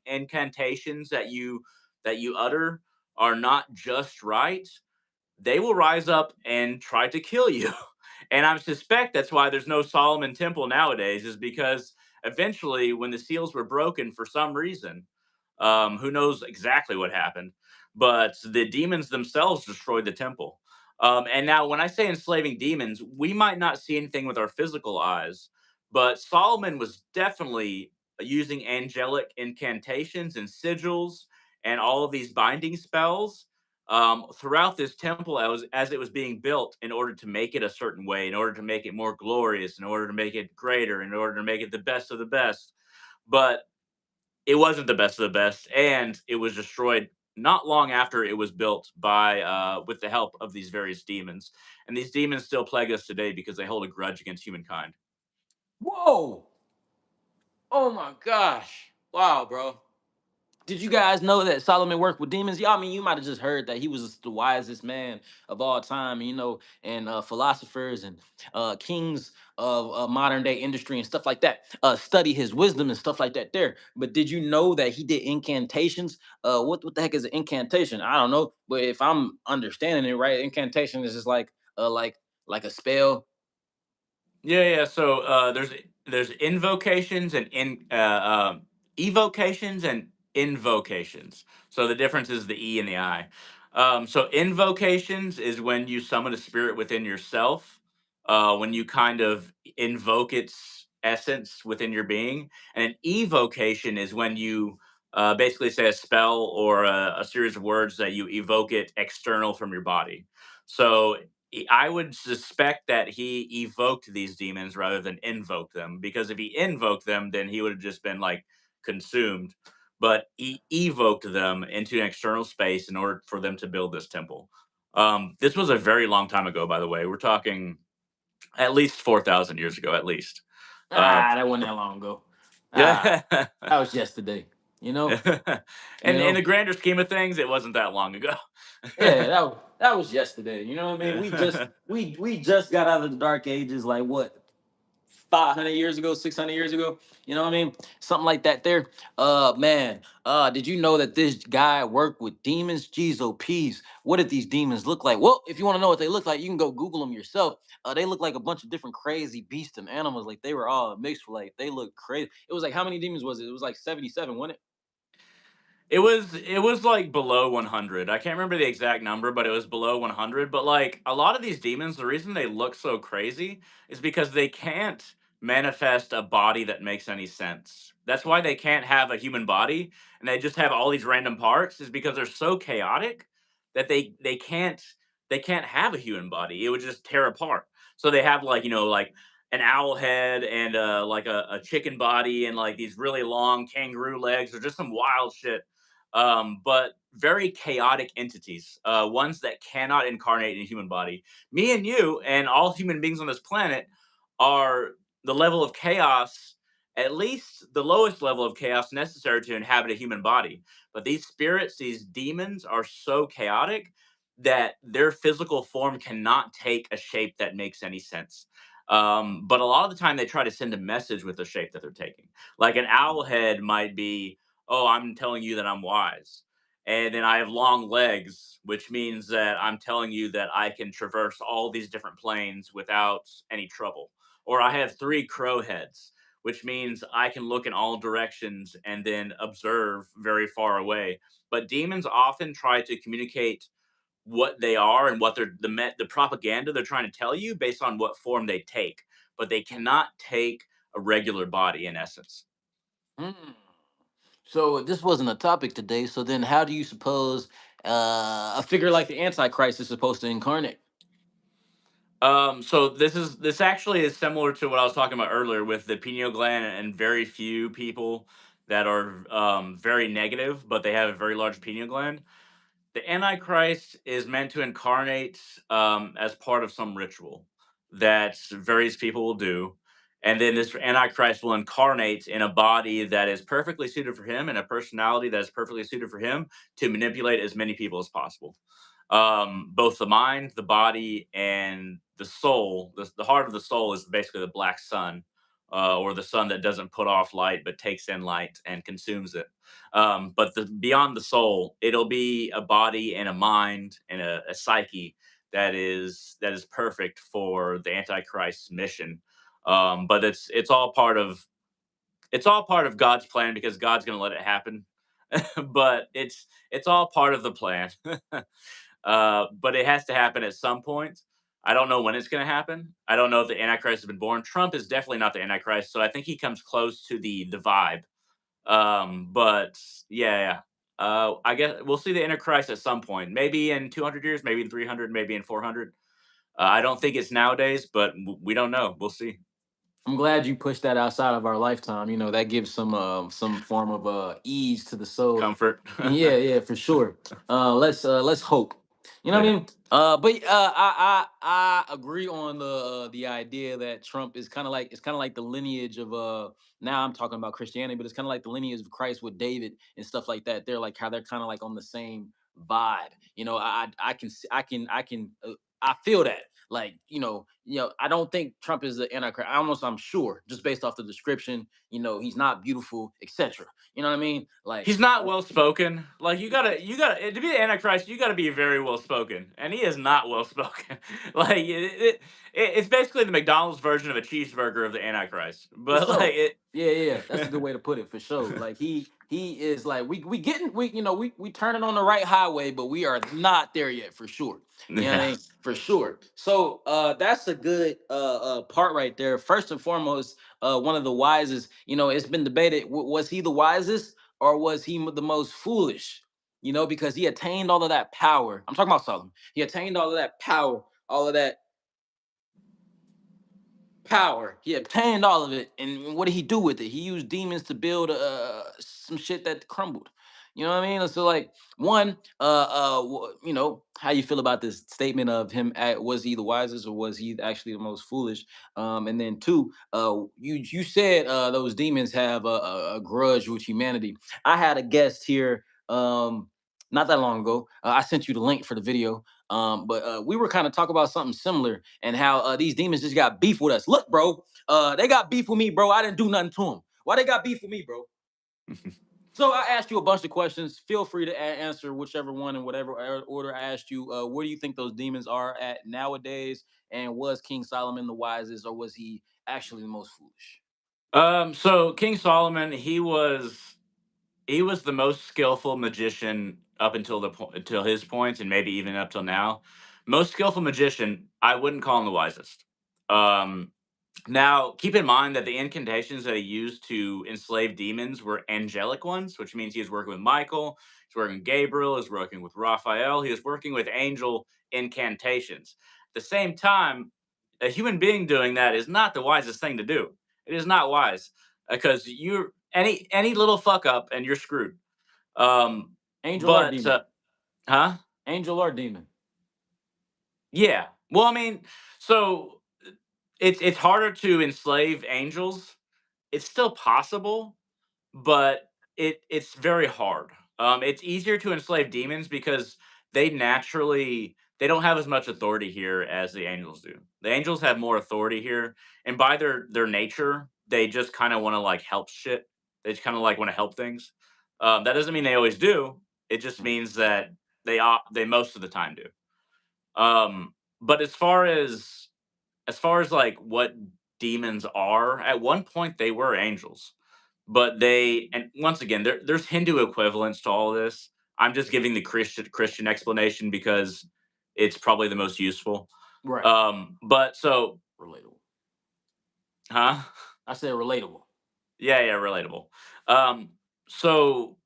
incantations that you utter are not just right, they will rise up and try to kill you. And I suspect that's why there's no Solomon temple nowadays, is because eventually, when the seals were broken for some reason, who knows exactly what happened, but the demons themselves destroyed the temple. And now, when I say enslaving demons, we might not see anything with our physical eyes, but Solomon was definitely using angelic incantations and sigils and all of these binding spells throughout this temple as it was being built in order to make it a certain way, in order to make it more glorious, in order to make it greater, in order to make it the best of the best. But it wasn't the best of the best, and it was destroyed not long after it was built by with the help of these various demons. And these demons still plague us today because they hold a grudge against humankind. Oh, oh my gosh. Wow, bro. Did you guys know that Solomon worked with demons? Y'all, I mean, you might have just heard that he was the wisest man of all time, and philosophers and kings of modern day industry and stuff like that study his wisdom and stuff like that there. But did you know that he did incantations? What the heck is an incantation? I don't know, but if I'm understanding it right, incantation is just like a spell. Yeah, yeah. So there's invocations and evocations and invocations. So the difference is the E and the I. So invocations is when you summon a spirit within yourself, when you kind of invoke its essence within your being, and an evocation is when you basically say a spell or a series of words that you evoke it external from your body. So I would suspect that he evoked these demons rather than invoked them, because if he invoked them, then he would have just been like consumed. But he evoked them into an external space in order for them to build this temple. This was a very long time ago, by the way. We're talking at least 4,000 years ago, at least. Uh, That wasn't that long ago. Ah, yeah. that was yesterday. You know, you And in know. the grander scheme of things, it wasn't that long ago. Yeah, that was yesterday. You know what I mean? We just got out of the dark ages, like what, 500 years ago, 600 years ago. You know what I mean? Something like that. There, man. Did you know that this guy worked with demons? Jeez, oh, peas. What did these demons look like? Well, if you want to know what they look like, you can go Google them yourself. They look like a bunch of different crazy beasts and animals. Like they were all mixed. Like they look crazy. It was like how many demons was it? It was like 77, wasn't it? It was like below 100. I can't remember the exact number, but it was below 100. But like a lot of these demons, the reason they look so crazy is because they can't manifest a body that makes any sense. That's why they can't have a human body and they just have all these random parts, is because they're so chaotic that they can't have a human body. It would just tear apart. So they have like, like an owl head and like a chicken body and like these really long kangaroo legs or just some wild shit, but very chaotic entities, ones that cannot incarnate in a human body. Me and you and all human beings on this planet are the level of chaos, at least the lowest level of chaos necessary to inhabit a human body. But these spirits, these demons, are so chaotic that their physical form cannot take a shape that makes any sense. But a lot of the time, they try to send a message with the shape that they're taking. Like an owl head might be, oh, I'm telling you that I'm wise. And then I have long legs, which means that I'm telling you that I can traverse all these different planes without any trouble. Or I have three crow heads, which means I can look in all directions and then observe very far away. But demons often try to communicate what they are and what they're the propaganda they're trying to tell you based on what form they take, but they cannot take a regular body in essence. Hmm. So this wasn't a topic today. So then, how do you suppose a figure like the Antichrist is supposed to incarnate? So this actually is similar to what I was talking about earlier with the pineal gland and very few people that are very negative, but they have a very large pineal gland. The Antichrist is meant to incarnate as part of some ritual that various people will do. And then this Antichrist will incarnate in a body that is perfectly suited for him and a personality that is perfectly suited for him to manipulate as many people as possible. Both the mind, the body, and the soul. The heart of the soul is basically the black sun, or the sun that doesn't put off light but takes in light and consumes it. But beyond the soul, it'll be a body and a mind and a psyche that is perfect for the Antichrist's mission. But it's all part of God's plan because God's going to let it happen. But it's all part of the plan. But it has to happen at some point. I don't know when it's going to happen. I don't know if the Antichrist has been born. Trump is definitely not the Antichrist, so I think he comes close to the vibe. But yeah, yeah. I guess we'll see the Antichrist at some point. Maybe in 200 years, maybe in 300, maybe in 400. I don't think it's nowadays, but we don't know. We'll see. I'm glad you pushed that outside of our lifetime. That gives some form of ease to the soul. Comfort. Yeah, yeah, for sure. Let's hope. You know what I Yeah. mean? But I agree on the idea that Trump is kind of like, it's kind of like the lineage of now I'm talking about Christianity, but it's kind of like the lineage of Christ with David and stuff like that. They're like how they're kind of like on the same vibe. You know, I can I feel that. Like, I don't think Trump is the antichrist. I'm sure, just based off the description. He's not beautiful, etc. You know what I mean? Like, He's not well spoken. Like you gotta to be the Antichrist, you gotta be very well spoken, and he is not well spoken. Like it's basically the McDonald's version of a cheeseburger of the Antichrist. for But like sure. it, Yeah. That's a good way to put it, for sure. Like, he is like, we getting we turning on the right highway, but we are not there yet, for sure. You know what I yeah. mean? For sure. So that's a good part right there. First and foremost, one of the wisest, it's been debated, was he the wisest or was he the most foolish? Because he attained all of that power. I'm talking about Solomon. He attained all of that power, all of that power. He obtained all of it, and what did he do with it? He used demons to build some shit that crumbled. You know what I mean? So, like, one, how you feel about this statement of him? Was he the wisest, or was he actually the most foolish? And then two, you said those demons have a grudge with humanity. I had a guest here, not that long ago. I sent you the link for the video. But we were kind of talking about something similar, and how these demons just got beef with us. Look, bro, they got beef with me, bro. I didn't do nothing to them. Why they got beef with me, bro? So I asked you a bunch of questions. Feel free to answer whichever one in whatever order I asked you. Where do you think those demons are at nowadays? And was King Solomon the wisest, or was he actually the most foolish? So King Solomon, he was the most skillful magician up until until his point, and maybe even up till now. Most skillful magician, I wouldn't call him the wisest. Um, Now, keep in mind that the incantations that he used to enslave demons were angelic ones, which means he was working with Michael, he's working with Gabriel, he's working with Raphael, he was working with angel incantations. At the same time, a human being doing that is not the wisest thing to do. It is not wise because you any little fuck up and you're screwed. Um, Angel or but demon? huh? Angel or demon? Yeah. Well, I mean, so it's harder to enslave angels. It's still possible, but it's very hard. It's easier to enslave demons because they don't have as much authority here as the angels do. The angels have more authority here, and by their nature, they just kind of want to like help shit. They just kind of like want to help things. That doesn't mean they always do. It just means that they most of the time do. But as far as like what demons are, at one point they were angels, but and once again, there's Hindu equivalents to all of this. I'm just giving the Christian explanation because it's probably the most useful. Right. But so, Relatable. huh? I said relatable. Yeah, relatable. Um, so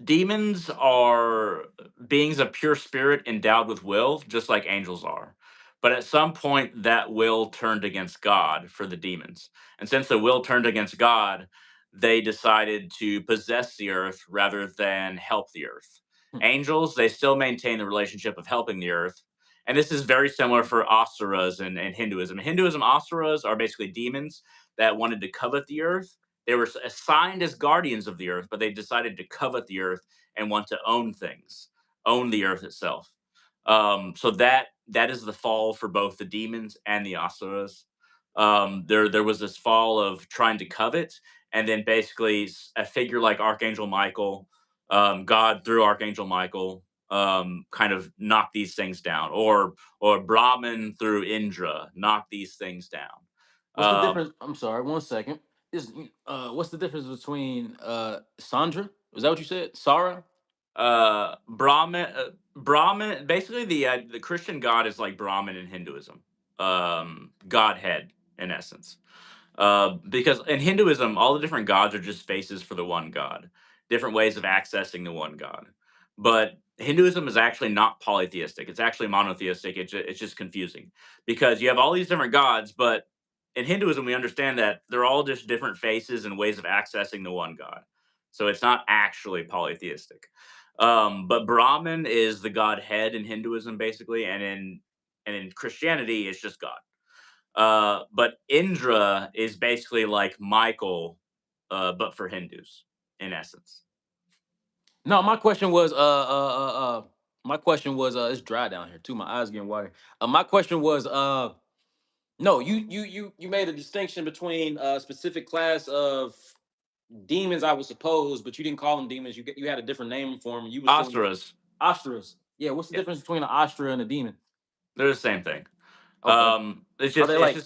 demons are beings of pure spirit endowed with will, just like angels are. But at some point, that will turned against God for the demons. And since the will turned against God, they decided to possess the earth rather than help the earth. Hmm. Angels, they still maintain the relationship of helping the earth. And this is very similar for asuras and Hinduism. In Hinduism, asuras are basically demons that wanted to covet the earth. They were assigned as guardians of the earth, but they decided to covet the earth and want to own things, own the earth itself. So that is the fall for both the demons and the asuras. There was this fall of trying to covet, and then basically a figure like Archangel Michael, God through Archangel Michael, kind of knocked these things down, or Brahman through Indra knocked these things down. What's the Um, difference? I'm sorry, one second. Is what's the difference between Sandra? Is that what you said? Sarah? Brahmin, basically the Christian God is like Brahmin in Hinduism, Godhead in essence. Because in Hinduism, all the different gods are just faces for the one God, different ways of accessing the one God. But Hinduism is actually not polytheistic; it's actually monotheistic. It's just confusing because you have all these different gods, but in Hinduism, we understand that they're all just different faces and ways of accessing the one God. So it's not actually polytheistic. But Brahman is the god head in Hinduism, basically, and in Christianity, it's just God. But Indra is basically like Michael, but for Hindus, in essence. No, my question was, it's dry down here too. My eyes getting watery. My question was, no, you made a distinction between a specific class of demons, I would suppose, but you didn't call them demons. You had a different name for them. You were saying Asuras, ostras. Yeah, what's the yeah, difference between an ostra and a demon? they're the same thing. Okay, It's are just they like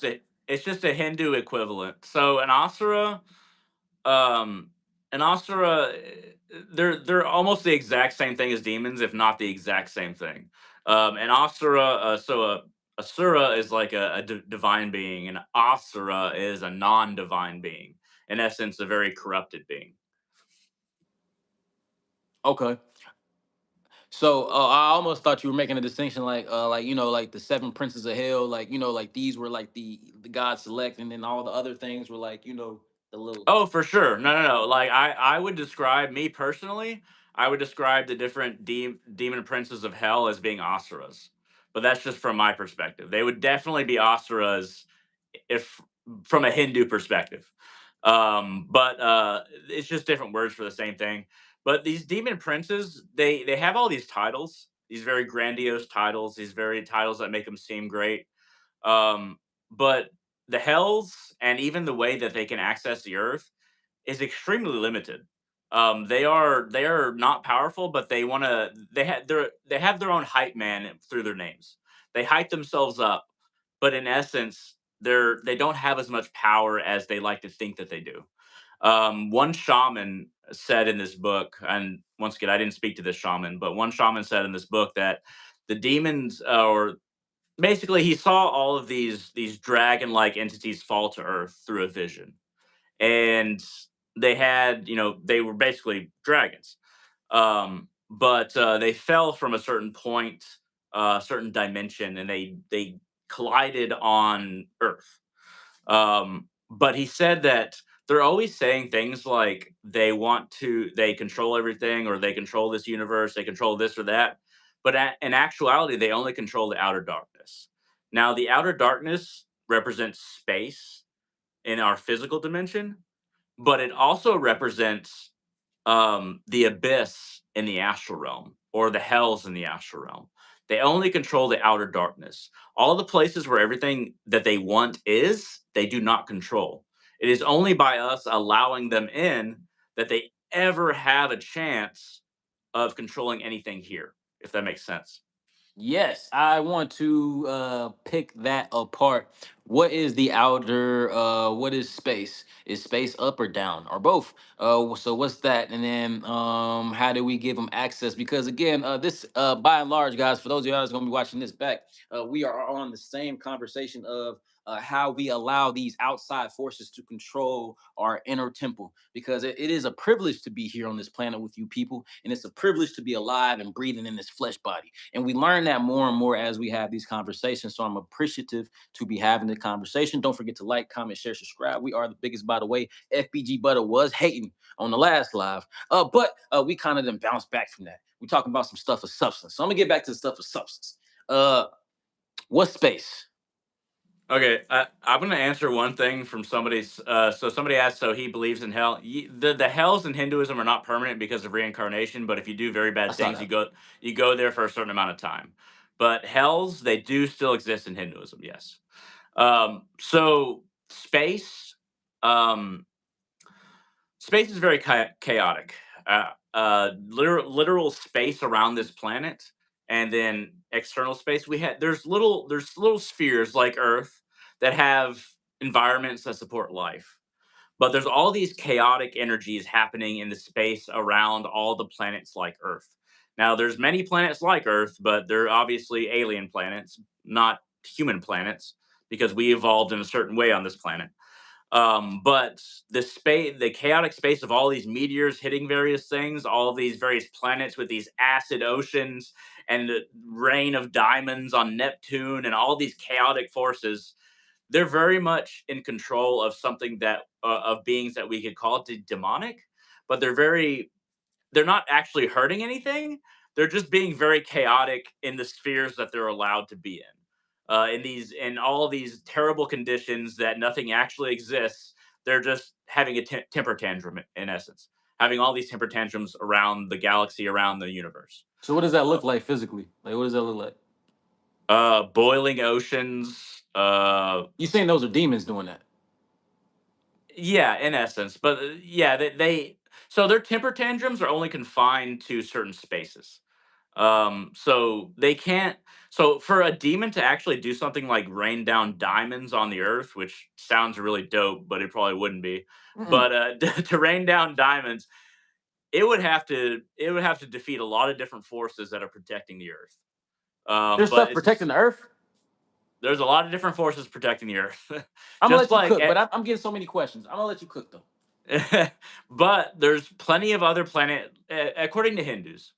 it's just a Hindu equivalent. So um, an asura, they're almost the exact same thing as demons, if not the exact same thing. An asura, asura is like a divine being, and asura is a non-divine being. In essence, a very corrupted being. okay? So I almost thought you were making a distinction, like like the seven princes of hell, like like these were like the God select, and then all the other things were like the little. Oh, for sure. No, no, no. Like I would describe me personally. I would describe the different demon princes of hell as being asuras, but that's just from my perspective. They would definitely be asuras if from a Hindu perspective. But it's just different words for the same thing. But these demon princes, they have all these titles, these very grandiose titles, these very titles that make them seem great. Um, but the hells and even the way that they can access the earth is extremely limited. They are not powerful, but they have their own hype man through their names. They hype themselves up, but in essence, they don't have as much power as they like to think that they do. One shaman said in this book, and once again, I didn't speak to this shaman, but one shaman said in this book that the demons, or basically, he saw all of these dragon-like entities fall to Earth through a vision, and they had, they were basically dragons, but they fell from a certain point, a certain dimension, and they collided on Earth. But he said that they're always saying things like they control everything, or they control this universe, they control this or that. But in actuality, they only control the outer darkness. Now, the outer darkness represents space in our physical dimension, but it also represents the abyss in the astral realm, or the hells in the astral realm. They only control the outer darkness. All the places where everything that they want is, they do not control. It is only by us allowing them in that they ever have a chance of controlling anything here, if that makes sense. Yes, I want to pick that apart. What is the outer? What is space? Is space up or down or both? So what's that? And then how do we give them access? Because again, this by and large, guys, for those of y'all that's gonna be watching this back, we are on the same conversation of how we allow these outside forces to control our inner temple, because it is a privilege to be here on this planet with you people, and it's a privilege to be alive and breathing in this flesh body, and we learn that more and more as we have these conversations. So I'm appreciative to be having the conversation. Don't forget to like, comment, share, subscribe. We are the biggest, by the way. FBG Butter was hating on the last live, but we kind of then bounced back from that. We're talking about some stuff of substance. So I'm gonna get back to the stuff of substance. Uh, what space? Okay, I'm going to answer one thing from somebody's. So somebody asked, so he believes in hell. The hells in Hinduism are not permanent because of reincarnation. But if you do very I bad saw things, that. you go there for a certain amount of time. But hells, they do still exist in Hinduism. Yes. So space, um, space is very chaotic. Literal space around this planet, and then external space. There's little spheres like Earth that have environments that support life. But there's all these chaotic energies happening in the space around all the planets like Earth. Now, there's many planets like Earth, but they're obviously alien planets, not human planets, because we evolved in a certain way on this planet. But the chaotic space of all these meteors hitting various things, all these various planets with these acid oceans and the rain of diamonds on Neptune, and all these chaotic forces, they're very much in control of something that of beings that we could call demonic, but they're not actually hurting anything. They're just being very chaotic in the spheres that they're allowed to be in all these terrible conditions that nothing actually exists. They're just having a temper tantrum in essence, having all these temper tantrums around the galaxy, around the universe. So what does that Uh, look like physically? Like what does that look like? Boiling oceans. You saying those are demons doing that? Yeah, in essence, but yeah, so their temper tantrums are only confined to certain spaces. So they can't. So for a demon to actually do something like rain down diamonds on the earth, which sounds really dope, but it probably wouldn't be. Mm-mm. But to rain down diamonds, it would have to defeat a lot of different forces that are protecting the earth. There's But stuff it's protecting just the earth. there's a lot of different forces protecting the earth, I'm gonna just let you like cook, but I'm getting so many questions. I'm gonna let you cook though. but there's plenty of other according to Hindus.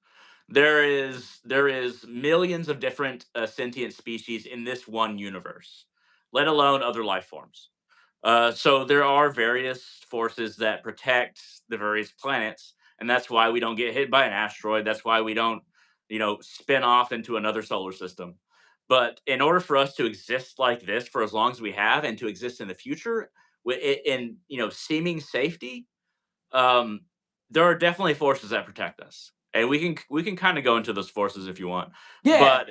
There is millions of different sentient species in this one universe, let alone other life forms. So there are various forces that protect the various planets, and that's why we don't get hit by an asteroid. That's why we don't, spin off into another solar system. But in order for us to exist like this for as long as we have, and to exist in the future, in seeming safety, um, there are definitely forces that protect us, and we can kind of go into those forces if you want, Yeah, but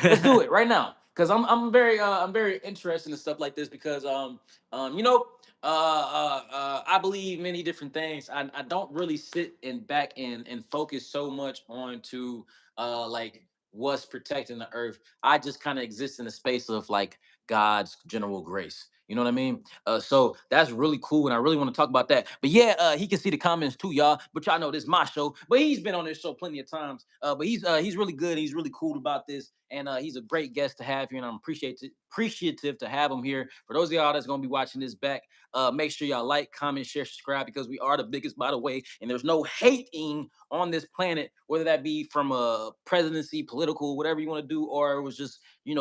let's do it right now. Cause I'm very interested in stuff like this because you know I believe many different things. I don't really sit and back and focus so much on to like what's protecting the earth. I just kind of exist in the space of like God's general grace. You know what I mean? So that's really cool, and I really want to talk about that. But yeah, he can see the comments too, y'all. But y'all know this is my show. But he's been on this show plenty of times. But he's really good. He's really cool about this, and he's a great guest to have here. And I'm appreciative to have him here. For those of y'all that's gonna be watching this back, make sure y'all like, comment, share, subscribe because we are the biggest, by the way. And there's no hating on this planet, whether that be from a presidency, political, whatever you want to do, or it was just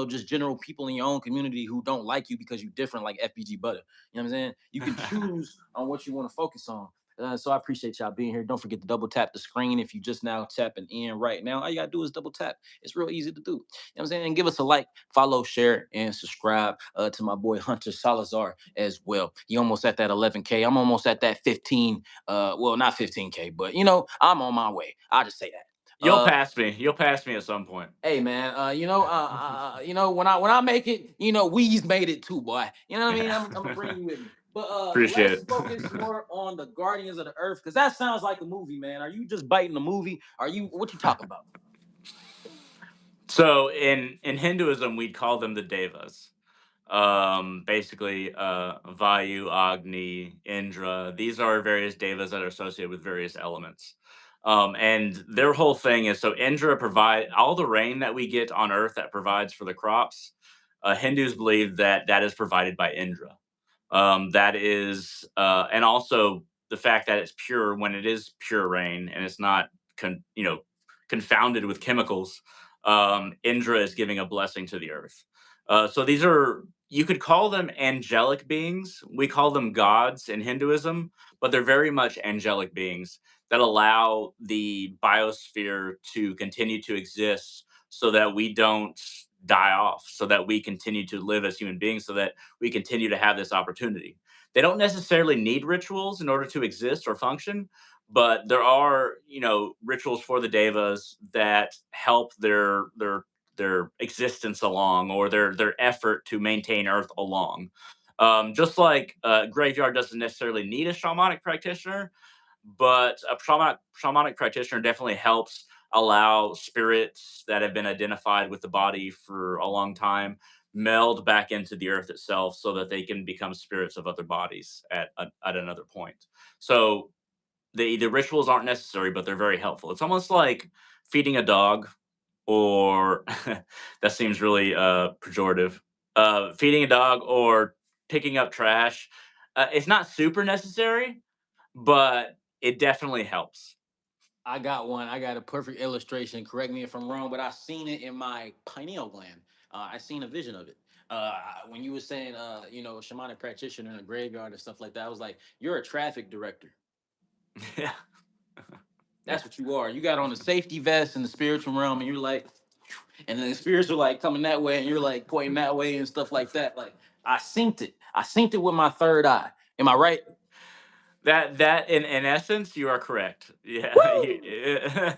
just general people in your own community who don't like you because you're different, like FBG Butter. You know what I'm saying? You can choose on what you want to focus on. So I appreciate y'all being here. Don't forget to double tap the screen if you just now tapping in right now. All you gotta do is double tap. It's real easy to do. You know what I'm saying? And give us a like, follow, share, and subscribe to my boy Hunter Salazar as well. He almost at that 11K. I'm almost at that 15. Well, not 15K, but I'm on my way. I'll just say that. you'll pass me at some point. Hey man, when I make it, we's made it too, boy. You know what I mean? I'm gonna bring you with me. But Appreciate let's it. focus more on the Guardians of the Earth because that sounds like a movie, man. Are you just biting the movie? Are you what you talking about? So in Hinduism, we'd call them the devas. Basically, Vayu, Agni, Indra. These are various devas that are associated with various elements. And their whole thing is, so Indra provide all the rain that we get on Earth that provides for the crops. Hindus believe that that is provided by Indra. That is, and also the fact that it's pure when it is pure rain and it's not, confounded with chemicals. Indra is giving a blessing to the earth. So these are, you could call them angelic beings. We call them gods in Hinduism, but they're very much angelic beings that allow the biosphere to continue to exist so that we don't die off, so that we continue to live as human beings, so that we continue to have this opportunity. They don't necessarily need rituals in order to exist or function, but there are, rituals for the devas that help their existence along, or their effort to maintain Earth along. Just like graveyard doesn't necessarily need a shamanic practitioner, but a shamanic practitioner definitely helps allow spirits that have been identified with the body for a long time meld back into the earth itself so that they can become spirits of other bodies at another point. So the rituals aren't necessary, but they're very helpful. It's almost like feeding a dog, or that seems really pejorative. Feeding a dog or picking up trash. It's not super necessary, but it definitely helps. I got one. I got a perfect illustration. Correct me if I'm wrong, but I seen it in my pineal gland. I seen a vision of it. When you were saying, shamanic practitioner in a graveyard and stuff like that, I was like, you're a traffic director. Yeah. Yeah. That's what you are. You got on the safety vest in the spiritual realm, and you're like, and then the spirits are like coming that way, and you're like pointing that way and stuff like that. Like I synced it. I synced it with my third eye. Am I right? That in essence, you are correct. Yeah. Woo!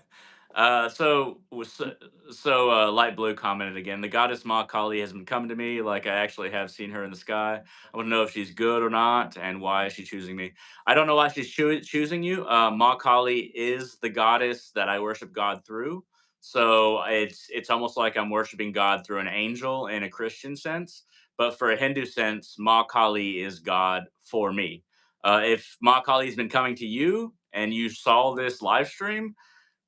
So Light Blue commented again. The goddess Ma Kali has been coming to me like I actually have seen her in the sky. I want to know if she's good or not, and why is she choosing me. I don't know why she's choosing you. Ma Kali is the goddess that I worship God through. So it's almost like I'm worshiping God through an angel in a Christian sense. But for a Hindu sense, Ma Kali is God for me. If Ma Kali's been coming to you and you saw this live stream,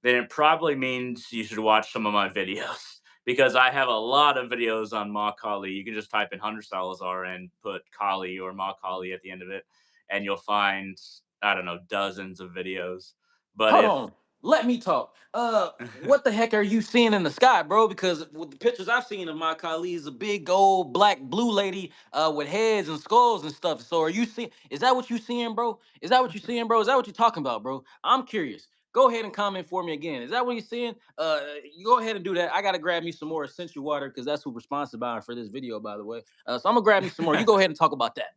then it probably means you should watch some of my videos because I have a lot of videos on Ma Kali. You can just type in Hunter Salazar and put Kali or Ma Kali at the end of it, and you'll find, I don't know, dozens of videos. But Hold if on. Let me talk. What the heck are you seeing in the sky, bro? Because with the pictures I've seen of my Kali is a big old black blue lady with heads and skulls and stuff. So are you seeing is that what you seeing, bro? Is that what you seeing, bro? Is that what you're talking about, bro? I'm curious. Go ahead and comment for me again. Is that what you're seeing? You go ahead and do that. I gotta grab me some more essential water because that's who responsible for this video, by the way. So I'm gonna grab me some more. You go ahead and talk about that.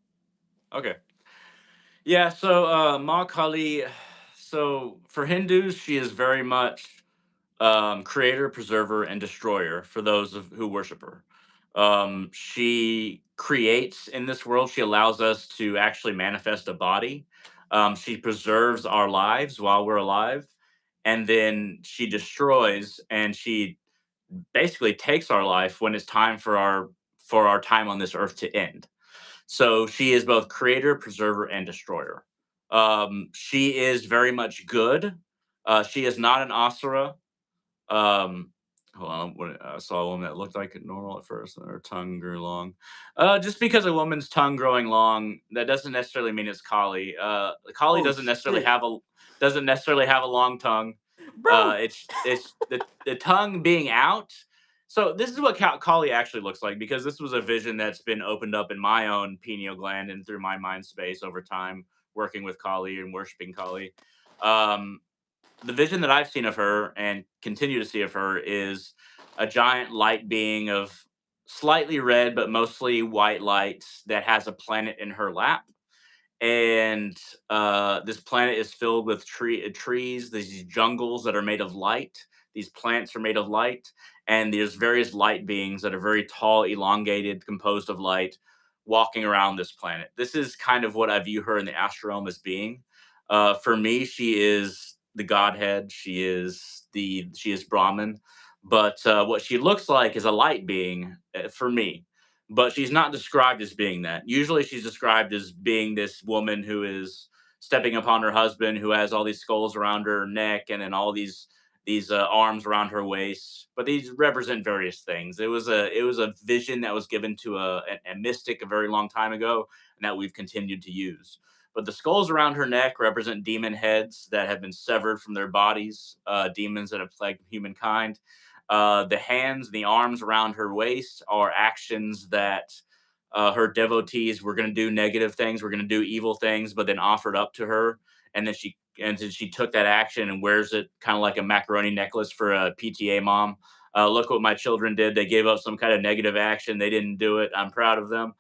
okay, yeah. So Ma Kali. So for Hindus, she is very much creator, preserver, and destroyer for those who worship her. She creates in this world. She allows us to actually manifest a body. She preserves our lives while we're alive, and then she destroys and she basically takes our life when it's time for our time on this earth to end. So she is both creator, preserver, and destroyer. She is very much good. She is not an asura. um, Hold on. I saw a woman that looked like it normal at first, and her tongue grew long. Just because a woman's tongue growing long, that doesn't necessarily mean it's Kali. Kali Oh shit, doesn't necessarily have a long tongue. bro. It's the tongue being out. So this is what Kali actually looks like, because this was a vision that's been opened up in my own pineal gland and through my mind space over time, working with Kali and worshiping Kali. Um, the vision that I've seen of her and continue to see of her is a giant light being of slightly red but mostly white light that has a planet in her lap. And this planet is filled with trees, these jungles that are made of light. These plants are made of light, and there's various light beings that are very tall, elongated, composed of light, walking around this planet. This is kind of what I view her in the astral realm as being. For me, she is the Godhead. She is Brahman, but what she looks like is a light being for me, but she's not described as being that. Usually she's described as being this woman who is stepping upon her husband, who has all these skulls around her neck and then all these arms around her waist. But these represent various things. It was a vision that was given to a mystic a very long time ago, and that we've continued to use. But the skulls around her neck represent demon heads that have been severed from their bodies, demons that have plagued humankind. The hands, the arms around her waist are actions that her devotees were going to do negative things, were going to do evil things, but then offered up to her, and then she took that action and wears it kind of like a macaroni necklace for a PTA mom. Look what my children did. They gave up some kind of negative action. They didn't do it. I'm proud of them.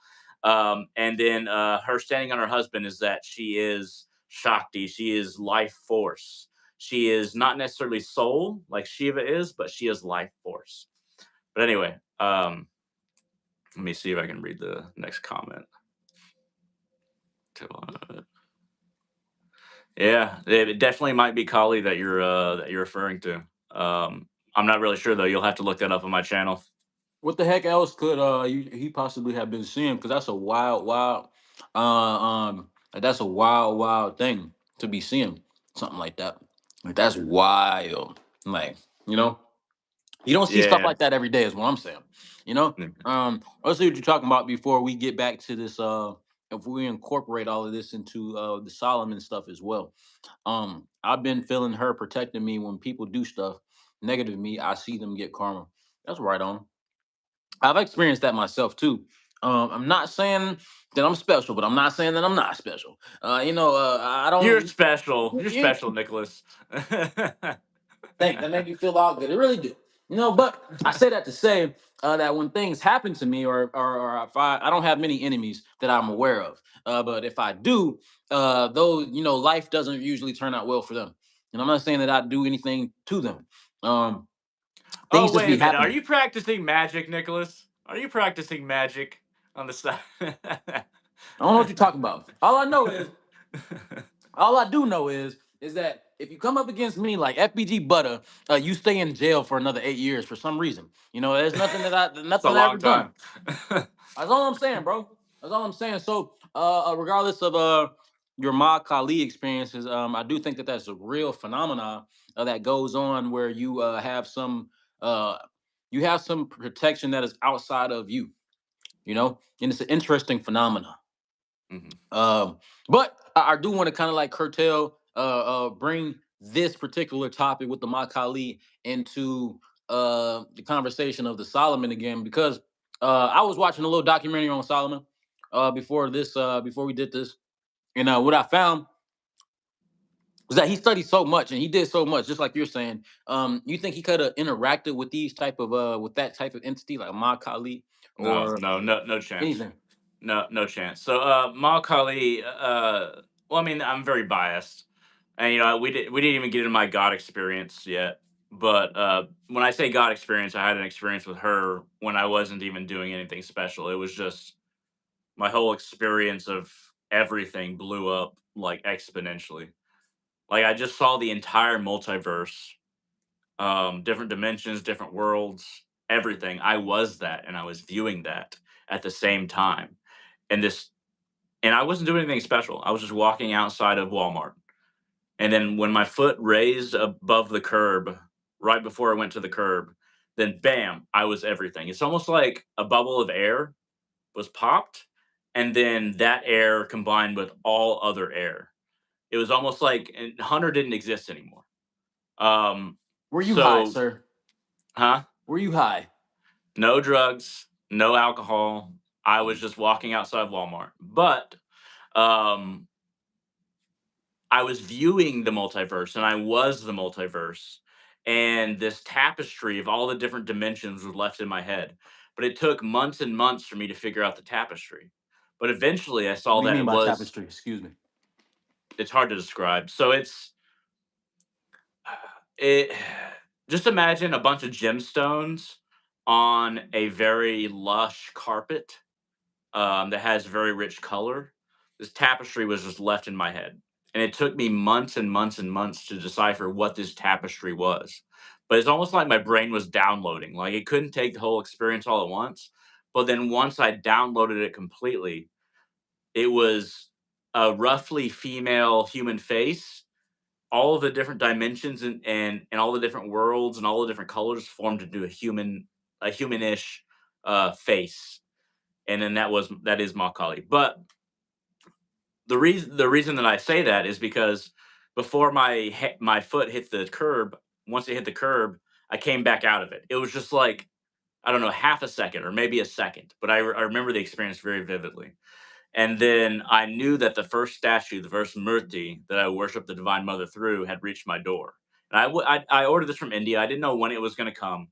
And then her standing on her husband is that she is Shakti. She is life force. She is not necessarily soul like Shiva is, but she is life force. But anyway, let me see if I can read the next comment. Yeah, it definitely might be Kali that you're referring to. I'm not really sure though. You'll have to look that up on my channel. What the heck else could he possibly have been seeing? Because that's a wild that's a wild thing to be seeing something like that. Like that's wild. Like you know, you don't see stuff Yeah. like that every day. Is what I'm saying. You know. Let's see what you're talking about before we get back to this. If we incorporate all of this into the Solomon stuff as well. I've been feeling her protecting me when people do stuff negative to me. I see them get karma. That's right on. I've experienced that myself too. I'm not saying that I'm special, but I'm not saying that I'm not special. I You're don't. special. You're You, special, Nicholas. Thanks. That make me feel all good. It really do. But I say that to say that when things happen to me, or if I don't have many enemies that I'm aware of, but if I do, though, life doesn't usually turn out well for them. And I'm not saying that I do anything to them. Um, Oh, Things just wait be a minute. Are happening. you practicing magic, Nicholas? Are you practicing magic on the side? I don't know what you're talking about. All I do know is that if you come up against me like FBG Butter, you stay in jail for another 8 years for some reason. There's It's a nothing I ever long done. time. That's all I'm saying, bro. That's all I'm saying. So, regardless of your Ma Kali experiences, I do think that that's a real phenomenon that goes on where uh, you have some protection that is outside of you. And it's an interesting phenomenon. Mhm. But I do want to kind of like curtail, bring this particular topic with the Ma Kali into the conversation of the Solomon again, because I was watching a little documentary on Solomon before we did this, and what I found was that he studied so much and he did so much, just like you're saying. You think he could have interacted with with that type of entity like Ma Kali No, or no, no, no chance. anything? No, no chance. So, Mal Kali. Well, I mean, I'm very biased, and we didn't even get into my God experience yet. But when I say God experience, I had an experience with her when I wasn't even doing anything special. It was just my whole experience of everything blew up like exponentially. Like I just saw the entire multiverse, different dimensions, different worlds, everything. I was that, and I was viewing that at the same time. And and I wasn't doing anything special. I was just walking outside of Walmart. And then when my foot raised above the curb, right before I went to the curb, then bam, I was everything. It's almost like a bubble of air was popped, and then that air combined with all other air. It was almost like and Hunter didn't exist anymore. Um, Were you high, so, sir? huh? Were you high? No drugs, no alcohol. I was just walking outside Walmart. But um, I was viewing the multiverse and I was the multiverse. And this tapestry of all the different dimensions was left in my head. But it took months and months for me to figure out the tapestry. But eventually I saw What do you that mean by tapestry? Excuse me. it's hard to describe. So it just imagine a bunch of gemstones on a very lush carpet that has very rich color. This tapestry was just left in my head. And it took me months and months and months to decipher what this tapestry was. But it's almost like my brain was downloading. Like it couldn't take the whole experience all at once. But then once I downloaded it completely, it was a roughly female human face. All of the different dimensions and all the different worlds and all the different colors formed into a humanish face, and then that is Macaulay. But the reason that I say that is because before my foot hit the curb, once it hit the curb, I came back out of it. It was just like I don't know, half a second or maybe a second, but I remember the experience very vividly. And then I knew that the first statue, the first murti that I worshiped the Divine Mother through, had reached my door. And I ordered this from India. I didn't know when it was going to come,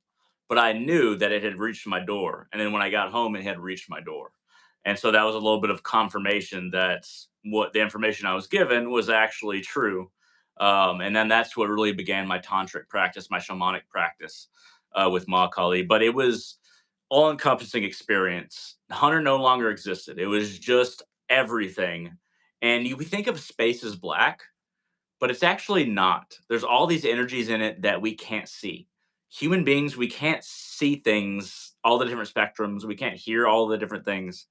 but I knew that it had reached my door. And then when I got home, it had reached my door. And so that was a little bit of confirmation that what the information I was given was actually true. And then that's what really began my tantric practice, my shamanic practice with Ma Kali. But it was all encompassing experience. Hunter no longer existed. It was just everything. And you think of space as black, but it's actually not. There's all these energies in it that we can't see. Human beings, we can't see things, all the different spectrums. We can't hear all the different things,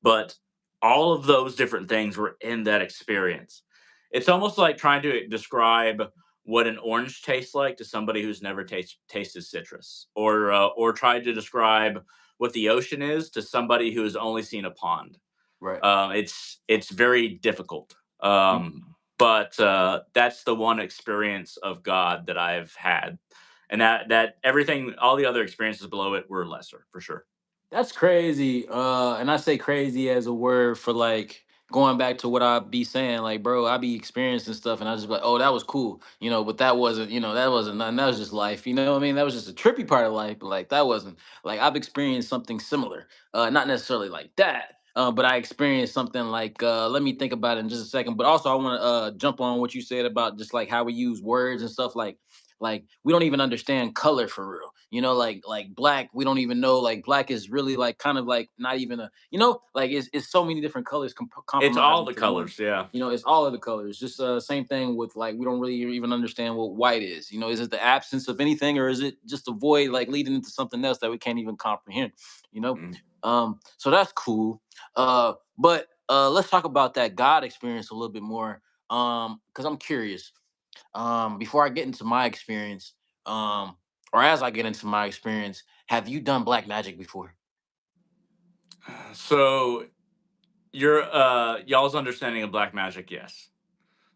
but all of those different things were in that experience. It's almost like trying to describe what an orange tastes like to somebody who's never tasted citrus, or tried to describe what the ocean is to somebody who has only seen a pond. Right. It's very difficult. You, But that's the one experience of God that I've had, and that everything, all the other experiences below it were lesser for sure. That's crazy. And I say crazy as a word for like going back to what I be saying, like, bro, I be experiencing stuff and I just be like, oh, that was cool, but that wasn't, that wasn't nothing. That was just life. You know what I mean? That was just a trippy part of life, but like that wasn't like I've experienced something similar. Not necessarily like that. But I experienced something like let me think about it in just a second. But also I want to jump on what you said about just like how we use words and stuff like we don't even understand color for real, like black, we don't even know, like black is really like kind of like not even a, like it's so many different colors It's all compromising the to one. colors, yeah. It's all of the colors, just same thing with like we don't really even understand what white is. Is it the absence of anything or is it just a void like leading into something else that we can't even comprehend you know Mm. so that's cool. But let's talk about that God experience a little bit more, because I'm curious, before I get into my experience, or as I get into my experience, have you done black magic before? So your y'all's understanding of black magic, yes.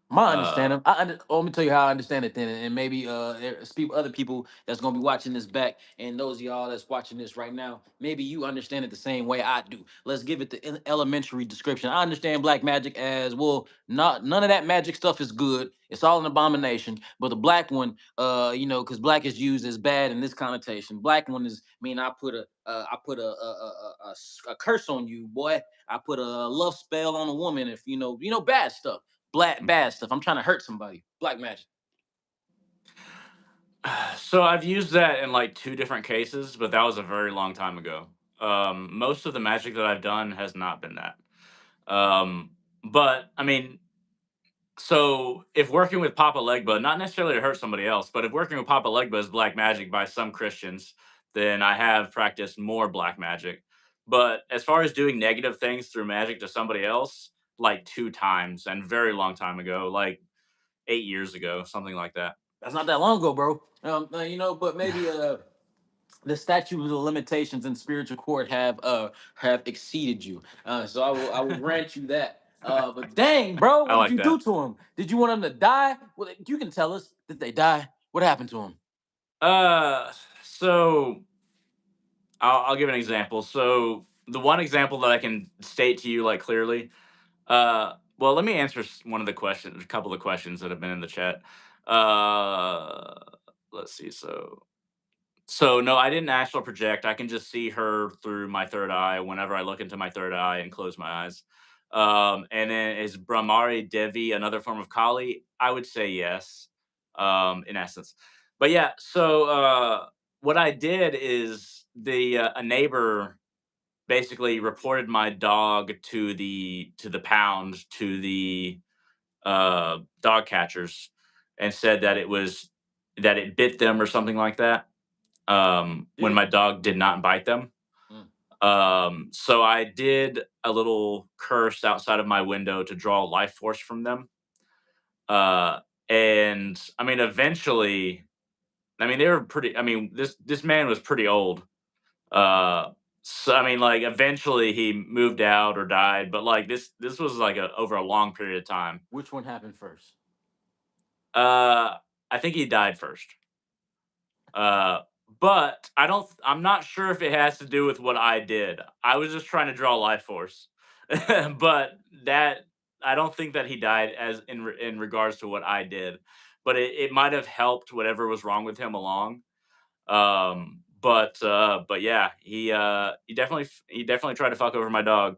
My Uh, understanding, let me tell you how I understand it then, and maybe other people that's gonna be watching this back, and those of y'all that's watching this right now, maybe you understand it the same way I do. Let's give it the elementary description. I understand black magic as well. Not none of that magic stuff is good. It's all an abomination. But the black one, because black is used as bad in this connotation. Black one is mean I put a curse on you, boy. I put a love spell on a woman if bad stuff, black bad stuff. I'm trying to hurt somebody. Black magic. so I've used that in like two different cases, but that was a very long time ago. Most of the magic that I've done has not been that. Um, but I mean, so if working with Papa Legba, not necessarily to hurt somebody else, but if working with Papa Legba is black magic by some Christians, then I have practiced more black magic. But as far as doing negative things through magic to somebody else, like two times and very long time ago, like 8 years ago, something like that. That's not that long ago, bro. But maybe the statute of the limitations in spiritual court have exceeded you. So I will grant you that. But dang, bro, I what did like you do that. to him? Did you want him to die? Well, you can tell us. Did they die? What happened to him? So I'll give an example. So the one example that I can state to you like clearly. Well, let me answer one of the questions, a couple of questions that have been in the chat. Uh, let's see. So no, I didn't astral project. I can just see her through my third eye whenever I look into my third eye and close my eyes. And then is Brahmari Devi another form of Kali? I would say yes, in essence. But yeah, so what I did is a neighbor basically reported my dog to the pound to the dog catchers and said that it bit them or something like that, Did when it? my dog did not bite them. Mm. So I did a little curse outside of my window to draw life force from them. Uh, and I mean, eventually, I mean, they were pretty. I mean, this man was pretty old. Uh, so I mean, like, eventually he moved out or died, but like this was like over a long period of time. Which one happened first? Uh, I think he died first. Uh, but I'm not sure if it has to do with what I did. I was just trying to draw life force. But that I don't think that he died as in regards to what I did. But it might have helped whatever was wrong with him along. But yeah, he definitely tried to fuck over my dog.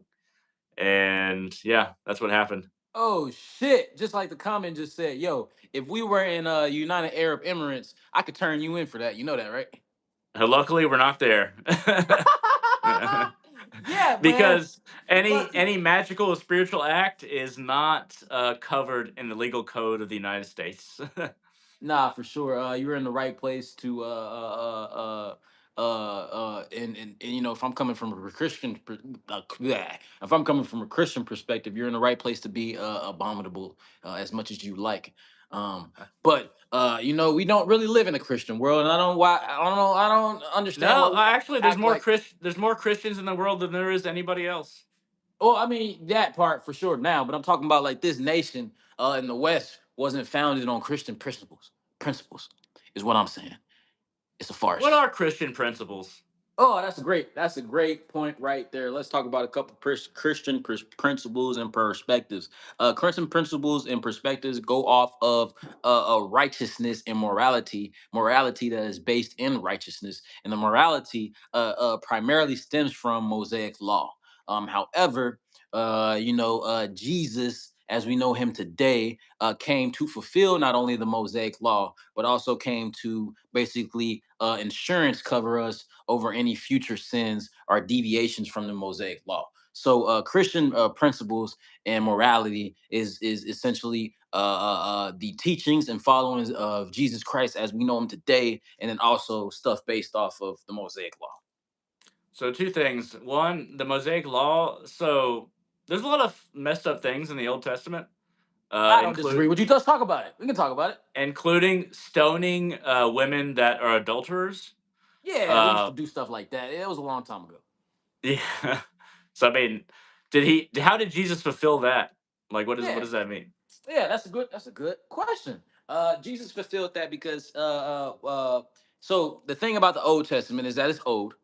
And yeah, that's what happened. Oh shit! Just like the comment just said, yo, if we were in United Arab Emirates, I could turn you in for that. You know that, right? Luckily, we're not there. Yeah, man. Because Lucky. any magical or spiritual act is not covered in the legal code of the United States. Nah, for sure. You're in the right place to and if I'm coming from a if I'm coming from a Christian perspective, you're in the right place to be abominable as much as you like. But we don't really live in a Christian world, and I don't understand why No, we have actually, to act like. There's more Christians in the world than there is anybody else. Well, I mean that part for sure now, but I'm talking about like this nation in the West wasn't founded on Christian principles. Principles is what I'm saying. It's a What farce. are Christian principles? Oh, that's a great point right there. Let's talk about a couple Christian principles and perspectives. Christian principles and perspectives go off of righteousness and morality that is based in righteousness, and the morality primarily stems from Mosaic law. However, Jesus, as we know him today, came to fulfill not only the Mosaic law, but also came to basically insurance cover us over any future sins or deviations from the Mosaic law. So, Christian principles and morality is essentially the teachings and followings of Jesus Christ as we know him today, and then also stuff based off of the Mosaic law. So two things. One, the Mosaic Law. So there's a lot of messed up things in the Old Testament, I don't include disagree with you. Let's talk about it. We can talk about it. including stoning women that are adulterers. Yeah, we used to Uh, do stuff like that. It was a long time ago. yeah. So I mean, did he? How did Jesus fulfill that? Like, what Yeah, does that mean? yeah, that's a good question. Jesus fulfilled that because so the thing about the Old Testament is that it's old.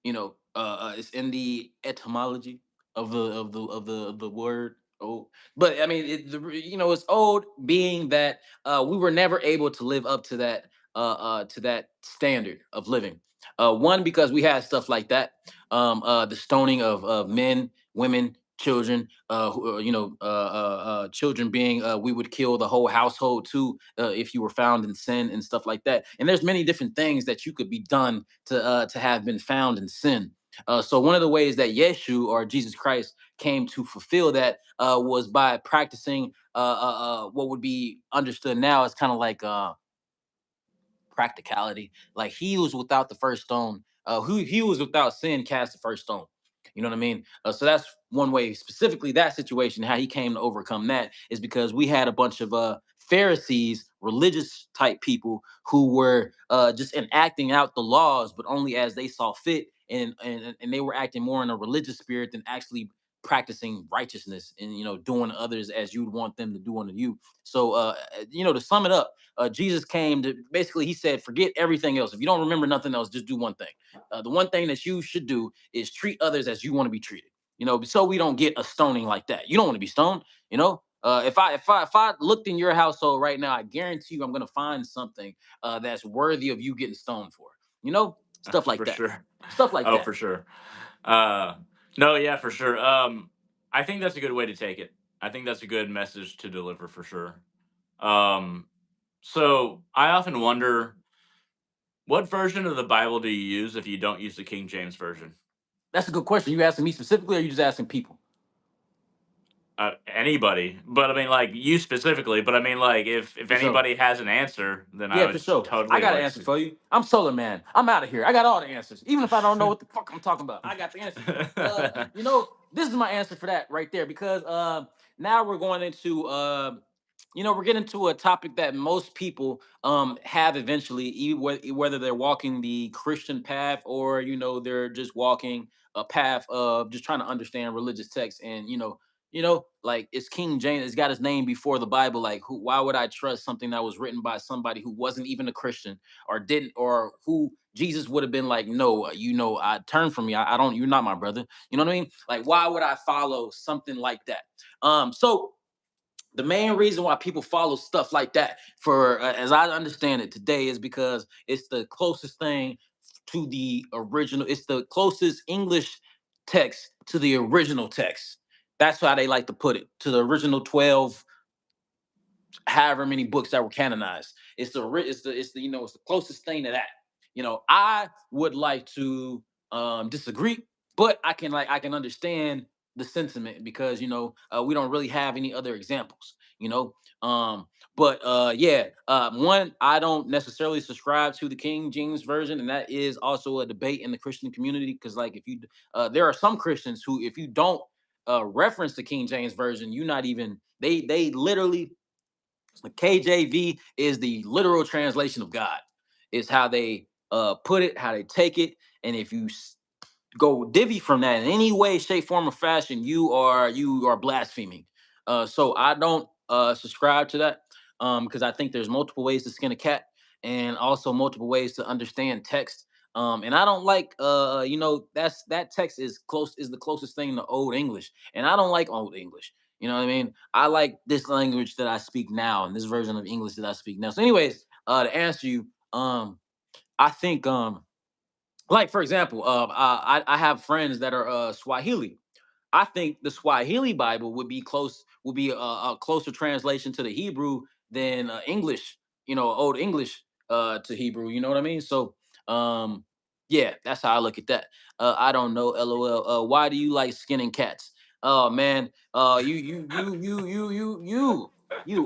It's in the etymology of the word old. But I mean, it's old, being that we were never able to live up to that standard of living. One, because we had stuff like that, the stoning of men, women, children, children being, we would kill the whole household too, if you were found in sin and stuff like that. And there's many different things that you could be done to have been found in sin. So one of the ways that Yeshu, or Jesus Christ, came to fulfill that was by practicing what would be understood now as kind of like practicality. Like, he was without the first stone. Who he was without sin cast the first stone. You know what I mean? So that's one way, specifically that situation. How he came to overcome that is because we had a bunch of Pharisees, religious type people, who were just enacting out the laws, but only as they saw fit, and they were acting more in a religious spirit than actually practicing righteousness, and doing to others as you'd want them to do unto you. So, to sum it up, Jesus came to, basically, he said, forget everything else. If you don't remember nothing else, just do one thing. The one thing that you should do is treat others as you want to be treated. So we don't get a stoning like that. You don't want to be stoned. If I looked in your household right now, I guarantee you, I'm gonna find something that's worthy of you getting stoned for. Stuff like For that. sure. Stuff like Oh, that. for sure. Uh, no, yeah, for sure. I think that's a good way to take it. I think that's a good message to deliver for sure. Um, so I often wonder, what version of the Bible do you use if you don't use the King James version? That's a good question. You asking me specifically, or you just asking people? Anybody, but I mean, like you specifically. But I mean, like if For sure. anybody has an answer, then I Yeah, for would sure. I totally got an like to answer see. for you. I'm Solar Man. I'm out of here. I got all the answers. Even if I don't know what the fuck I'm talking about, I got the answers. This is my answer for that right there, because now we're going into we're getting to a topic that most people have eventually, whether they're walking the Christian path, or they're just walking a path of just trying to understand religious texts. And like, it's King James, it's got his name before the Bible. Like, why would I trust something that was written by somebody who wasn't even a Christian, or didn't, or who Jesus would have been like, no, I turn from me. I don't, you're not my brother. You know what I mean? Like, why would I follow something like that? So the main reason why people follow stuff like that, for as I understand it today, is because it's the closest thing to the original. It's the closest English text to the original text. That's how they like to put it, to the original 12, however many books that were canonized. It's the closest thing to that. I would like to disagree, but I can understand the sentiment, because we don't really have any other examples. But yeah, one, I don't necessarily subscribe to the King James version, and that is also a debate in the Christian community. Because, like, if you there are some Christians who, if you don't reference the King James version, you not even, they literally, the KJV is the literal translation of God. Is how they put it, how they take it. And if you go divvy from that in any way, shape, form, or fashion, you are blaspheming. So I don't subscribe to that, because I think there's multiple ways to skin a cat, and also multiple ways to understand text. And I don't like that text is the closest thing to Old English, and I don't like Old English. You know what I mean? I like this language that I speak now, and this version of English that I speak now. So, anyways, to answer you, I think like for example, I have friends that are Swahili. I think the Swahili Bible would be a closer translation to the Hebrew than English, Old English to Hebrew. You know what I mean? So, um, yeah, that's how I look at that. I don't know, LOL. Why do you like skinning cats? Oh man, you.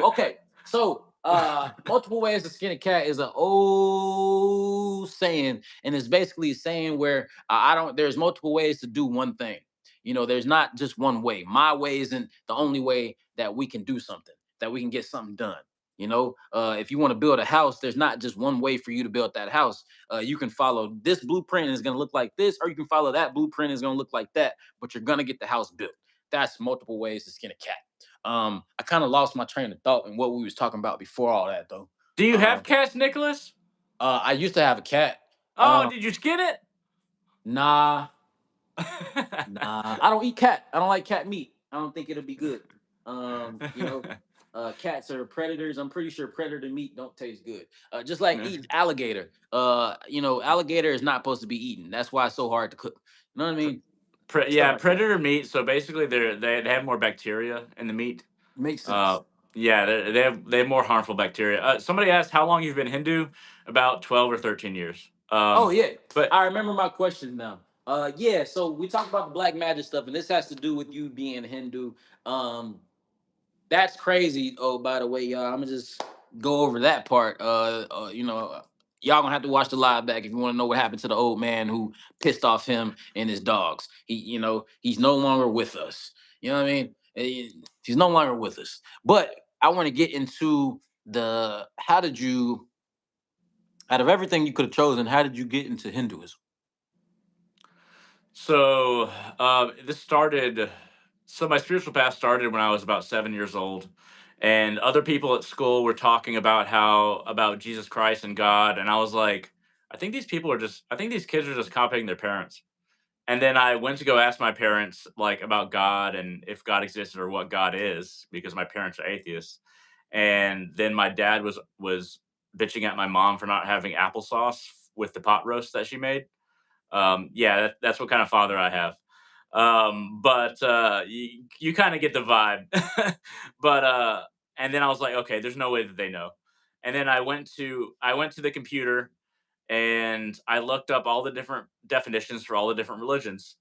Okay, so multiple ways to skin a cat is an old saying, and it's basically a saying where I don't. There's multiple ways to do one thing. There's not just one way. My way isn't the only way that we can do something, that we can get something done. If you want to build a house, there's not just one way for you to build that house. You can follow this blueprint and it's going to look like this, or you can follow that blueprint and it's going to look like that, but you're going to get the house built. That's multiple ways to skin a cat. I kind of lost my train of thought and what we was talking about before all that though. Do you have Um, cats, Nicholas? I used to have a cat. Oh, Um, did you skin it? nah, Nah, I don't eat cat. I don't like cat meat. I don't think it'll be good. Cats are predators. I'm pretty sure predator meat don't taste good. Just like eating alligator. Alligator is not supposed to be eaten. That's why it's so hard to cook. You know what I mean? Stuff Yeah, like that. predator meat. So basically, they have more bacteria in the meat. Makes Uh, sense. yeah, they have more harmful bacteria. Somebody asked how long you've been Hindu. About 12 or 13 years. Oh yeah, But I remember my question now. Yeah. So we talked about the black magic stuff, and this has to do with you being Hindu. Um, That's crazy. Oh, by the way, y'all, I'm gonna just go over that part. Y'all gonna have to watch the live back if you want to know what happened to the old man who pissed off him and his dogs. He's no longer with us. You know what I mean? He's no longer with us. But I want to get into the how did you, out of everything you could have chosen, how did you get into Hinduism? so this started. So my spiritual path started when I was about 7 years old, and other people at school were talking about about Jesus Christ and God, and I was like, I think these kids are just copying their parents. And then I went to go ask my parents like about God and if God existed or what God is because my parents are atheists. And then my dad was bitching at my mom for not having applesauce with the pot roast that she made. Yeah, that's what kind of father I have. But you kind of get the vibe. but and then I was like, okay, there's no way that they know. And then I went to the computer and I looked up all the different definitions for all the different religions,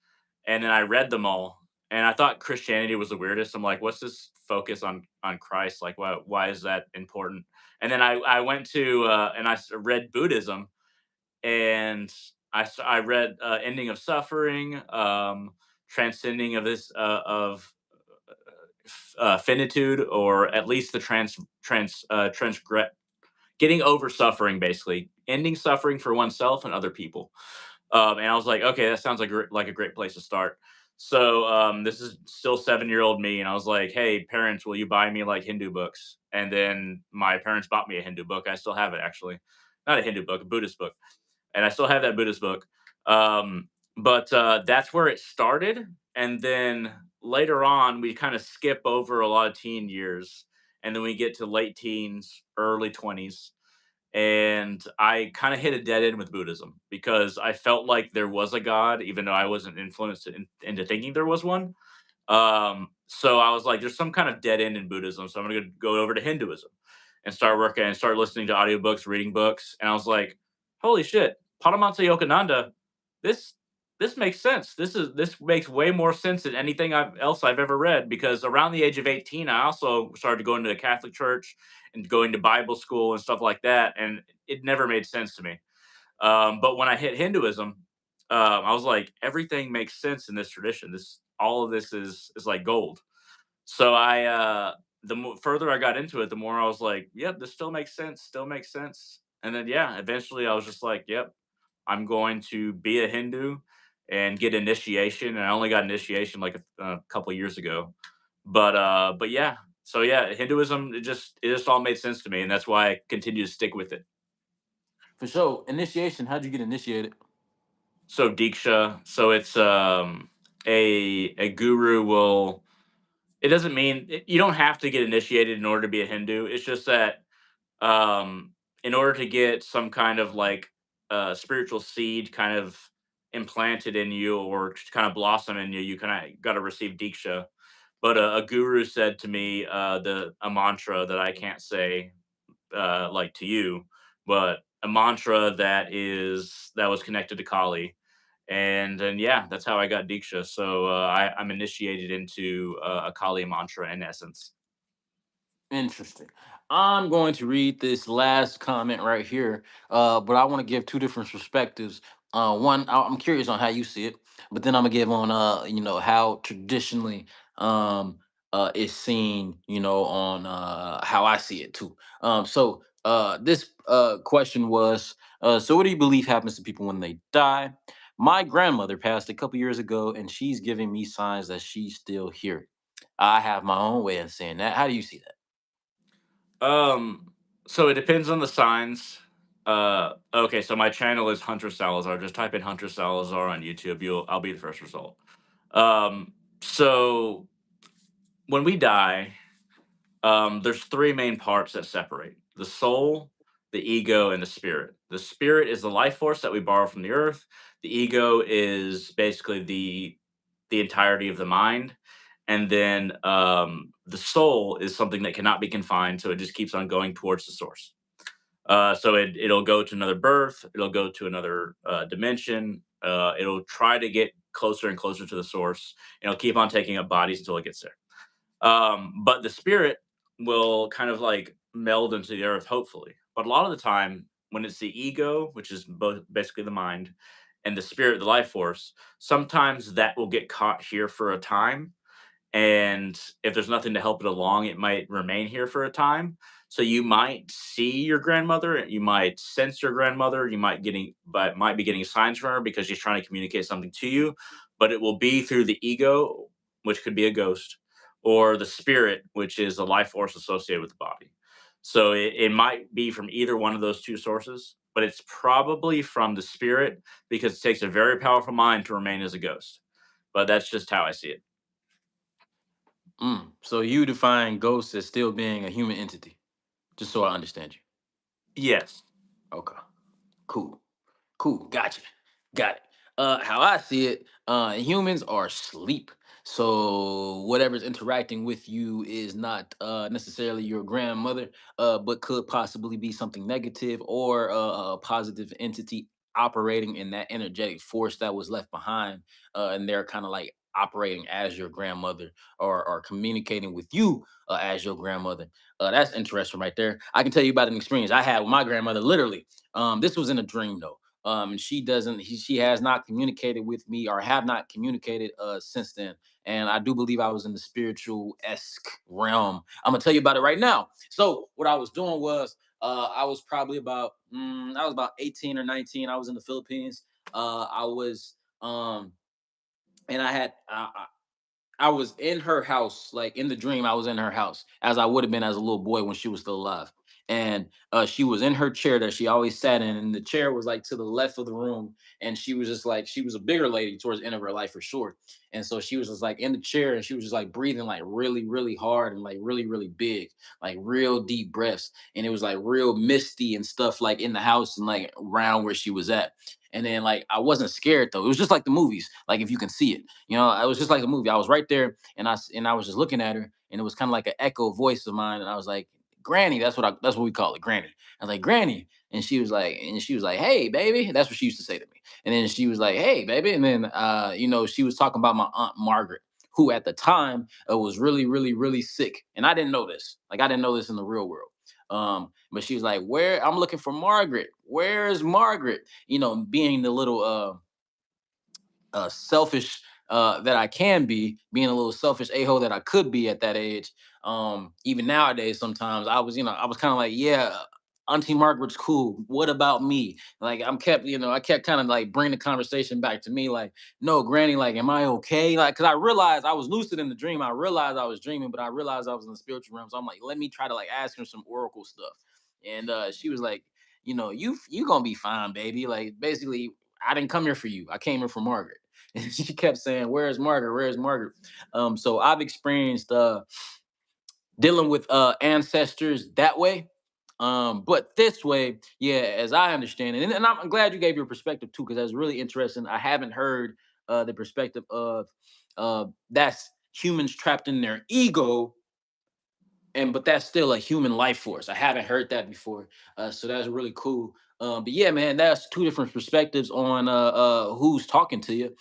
and then I read them all. And I thought Christianity was the weirdest. I'm like, what's this focus on Christ? Like, why is that important? And then I went to and read Buddhism, and I read Ending of Suffering, Transcending of this finitude, or at least the transgress getting over suffering, basically ending suffering for oneself and other people. And I was like, okay, that sounds like a great place to start. So this is still 7 year old me, and I was like, hey, parents, will you buy me like Hindu books? And then my parents bought me a Hindu book. I still have it, actually, not a Hindu book, a Buddhist book, and I still have that Buddhist book. But that's where it started, and then later on, we kind of skip over a lot of teen years, and then we get to late teens, early 20s, and I kind of hit a dead end with Buddhism because I felt like there was a God, even though I wasn't influenced into thinking there was one. So I was like, there's some kind of dead end in Buddhism, so I'm gonna go over to Hinduism and start working and start listening to audiobooks, reading books, and I was like, holy shit, Paramahansa Yogananda, this this makes sense. This makes way more sense than anything else I've ever read, because around the age of 18, I also started going to the Catholic church and going to Bible school and stuff like that, and it never made sense to me. But when I hit Hinduism, I was like, everything makes sense in this tradition. This all of this is like gold. So further I got into it, the more I was like, yep, this still makes sense, still makes sense. And then yeah, eventually I was just like, yep, I'm going to be a Hindu and get initiation. And I only got initiation like a couple years ago. But yeah, so yeah, Hinduism, it just all made sense to me, and that's why I continue to stick with it. For sure. Initiation. How'd you get initiated? So Diksha, so it's a guru will, it doesn't mean you don't have to get initiated in order to be a Hindu. It's just that um in order to get some kind of like spiritual seed kind of implanted in you or to kind of blossom in you, you kind of got to receive Diksha. But a guru said to me the a mantra that I can't say like to you, but a mantra that was connected to Kali, and then yeah, that's how I got Diksha. So I'm initiated into a Kali mantra in essence. Interesting. I'm going to read this last comment right here, but I want to give two different perspectives. One, I'm curious on how you see it, but then I'm gonna give on how traditionally it's seen, on how I see it too. This question was, so what do you believe happens to people when they die? My grandmother passed a couple years ago, and she's giving me signs that she's still here. I have my own way of saying that. How do you see that? Um, so it depends on the signs. Okay, so my channel is Hunter Salazar. Just type in Hunter Salazar on YouTube. I'll be the first result. So when we die, there's three main parts that separate: the soul, the ego, and the spirit. The spirit is the life force that we borrow from the earth. The ego is basically the entirety of the mind, and then the soul is something that cannot be confined, so it just keeps on going towards the source. So it'll go to another birth, it'll go to another dimension, it'll try to get closer and closer to the source, and it'll keep on taking up bodies until it gets there. But the spirit will kind of like meld into the earth, hopefully. But a lot of the time, when it's the ego, which is both basically the mind, and the spirit, the life force, sometimes that will get caught here for a time, and if there's nothing to help it along, it might remain here for a time. So you might see your grandmother, and you might sense your grandmother, you might be getting signs from her because she's trying to communicate something to you, but it will be through the ego, which could be a ghost, or the spirit, which is the life force associated with the body. So it might be from either one of those two sources, but it's probably from the spirit because it takes a very powerful mind to remain as a ghost. But that's just how I see it. So you define ghosts as still being a human entity, just so I understand you. Yes. Okay, cool. Cool, gotcha. Got it. How I see it, humans are asleep. So whatever's interacting with you is not necessarily your grandmother, but could possibly be something negative or a positive entity operating in that energetic force that was left behind. And they're kind of like operating as your grandmother or communicating with you as your grandmother. That's interesting right there. I can tell you about an experience I had with my grandmother. Literally, this was in a dream though. And she doesn't she has not communicated with me or have not communicated since then, and I do believe I was in the spiritual esque realm. I'm gonna tell you about it right now. So what I was doing was I was probably about I was about 18 or 19. I was in the Philippines. I was and I had I was in her house, like in the dream, I was in her house, as I would have been as a little boy when she was still alive. And she was in her chair that she always sat in, and the chair was like to the left of the room. And she was just like, she was a bigger lady towards the end of her life for sure. And so she was just like in the chair, and she was just like breathing like really, really hard and like really, really big, like real deep breaths. And it was like real misty and stuff like in the house and like around where she was at. And then like I wasn't scared though. It was just like the movies, like if you can see it. I was just like a movie. I was right there, and I was just looking at her, and it was kind of like an echo voice of mine, and I was like, "Granny," that's what we call it, Granny. I was like, "Granny," and she was like, "Hey, baby," that's what she used to say to me. And then she was like, "Hey, baby," and then she was talking about my aunt Margaret, who at the time was really, really, really sick, and I didn't know this. Like I didn't know this in the real world. But she was like, "Where? I'm looking for Margaret. Where's Margaret?" Being the little selfish that I can be, being a little selfish a hole that I could be at that age. Even nowadays, sometimes I was kind of like, yeah, Auntie Margaret's cool. What about me? Like I kept kind of like bring the conversation back to me, like, no, Granny, like, am I okay? Like, cause I realized I was lucid in the dream. I realized I was dreaming, but I realized I was in the spiritual realm. So I'm like, let me try to like ask her some oracle stuff. And she was like, you gonna be fine, baby. Like basically, I didn't come here for you. I came here for Margaret. And she kept saying, "Where's Margaret? Where's Margaret?" So I've experienced dealing with ancestors that way. But this way, yeah, as I understand it, and I'm glad you gave your perspective too, because that's really interesting. I haven't heard the perspective of that's humans trapped in their ego, and but that's still a human life force. I haven't heard that before, so that's really cool. But yeah, man, that's two different perspectives on who's talking to you.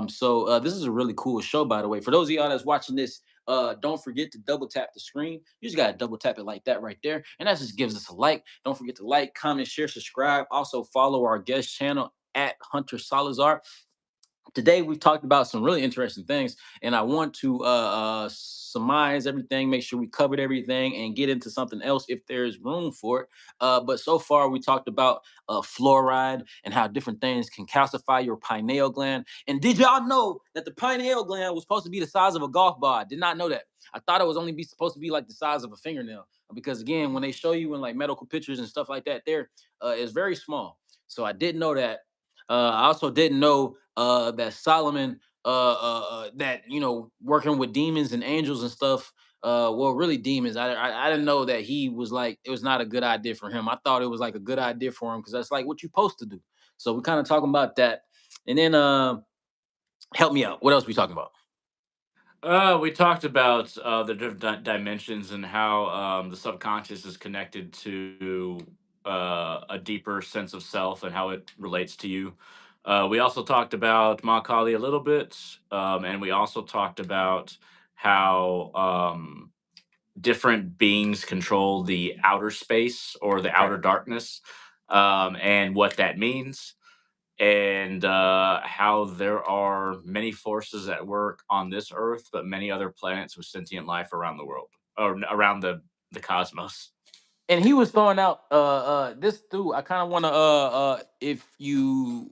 So this is a really cool show, by the way. For those of y'all that's watching this, don't forget to double tap the screen. You just gotta double tap it like that right there, and that just gives us a like. Don't forget to like, comment, share, subscribe. Also follow our guest channel at Hunter Salazar. Today we've talked about some really interesting things, and I want to surmise everything, make sure we covered everything, and get into something else if there's room for it. But so far we talked about fluoride and how different things can calcify your pineal gland. And did y'all know that the pineal gland was supposed to be the size of a golf ball? I did not know that. I thought it was only be supposed to be like the size of a fingernail, because again, when they show you in like medical pictures and stuff like that, there it's very small. So I didn't know that. I also didn't know that Solomon, that working with demons and angels and stuff. Well, really demons. I didn't know that he was like it was not a good idea for him. I thought it was like a good idea for him because that's like what you're supposed to do. So we're kind of talking about that, and then help me out. What else we talking about? We talked about the different dimensions and how the subconscious is connected to a deeper sense of self and how it relates to you. We also talked about Ma Kali a little bit, and we also talked about how different beings control the outer space or the Right. outer darkness, and what that means, and how there are many forces at work on this earth, but many other planets with sentient life around the world or around the cosmos. And he was throwing out this dude. I kind of want to if you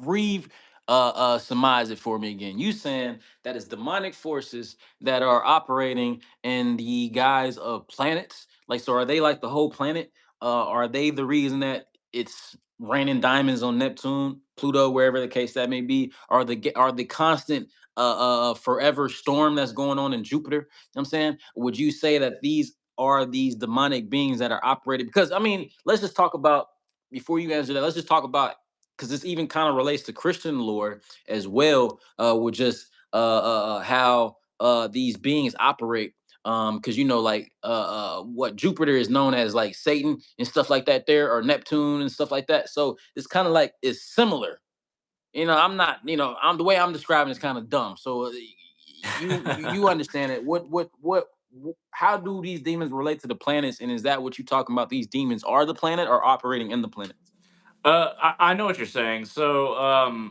re surmise it for me again. You saying that it's demonic forces that are operating in the guise of planets. Like, so are they like the whole planet? Are they the reason that it's raining diamonds on Neptune, Pluto, wherever the case that may be? Are the constant forever storm that's going on in Jupiter? You know what I'm saying? Would you say that these are these demonic beings that are operated? Because I mean, let's just talk about, before you answer that, let's just talk about, because this even kind of relates to Christian lore as well, with just how these beings operate. Because like what Jupiter is known as like Satan and stuff like that, there, or Neptune and stuff like that. So it's kind of like it's similar. I'm not, I'm the way I'm describing is kind of dumb. So you understand it. How do these demons relate to the planets? And is that what you're talking about? These demons are the planet or operating in the planet? I know what you're saying. So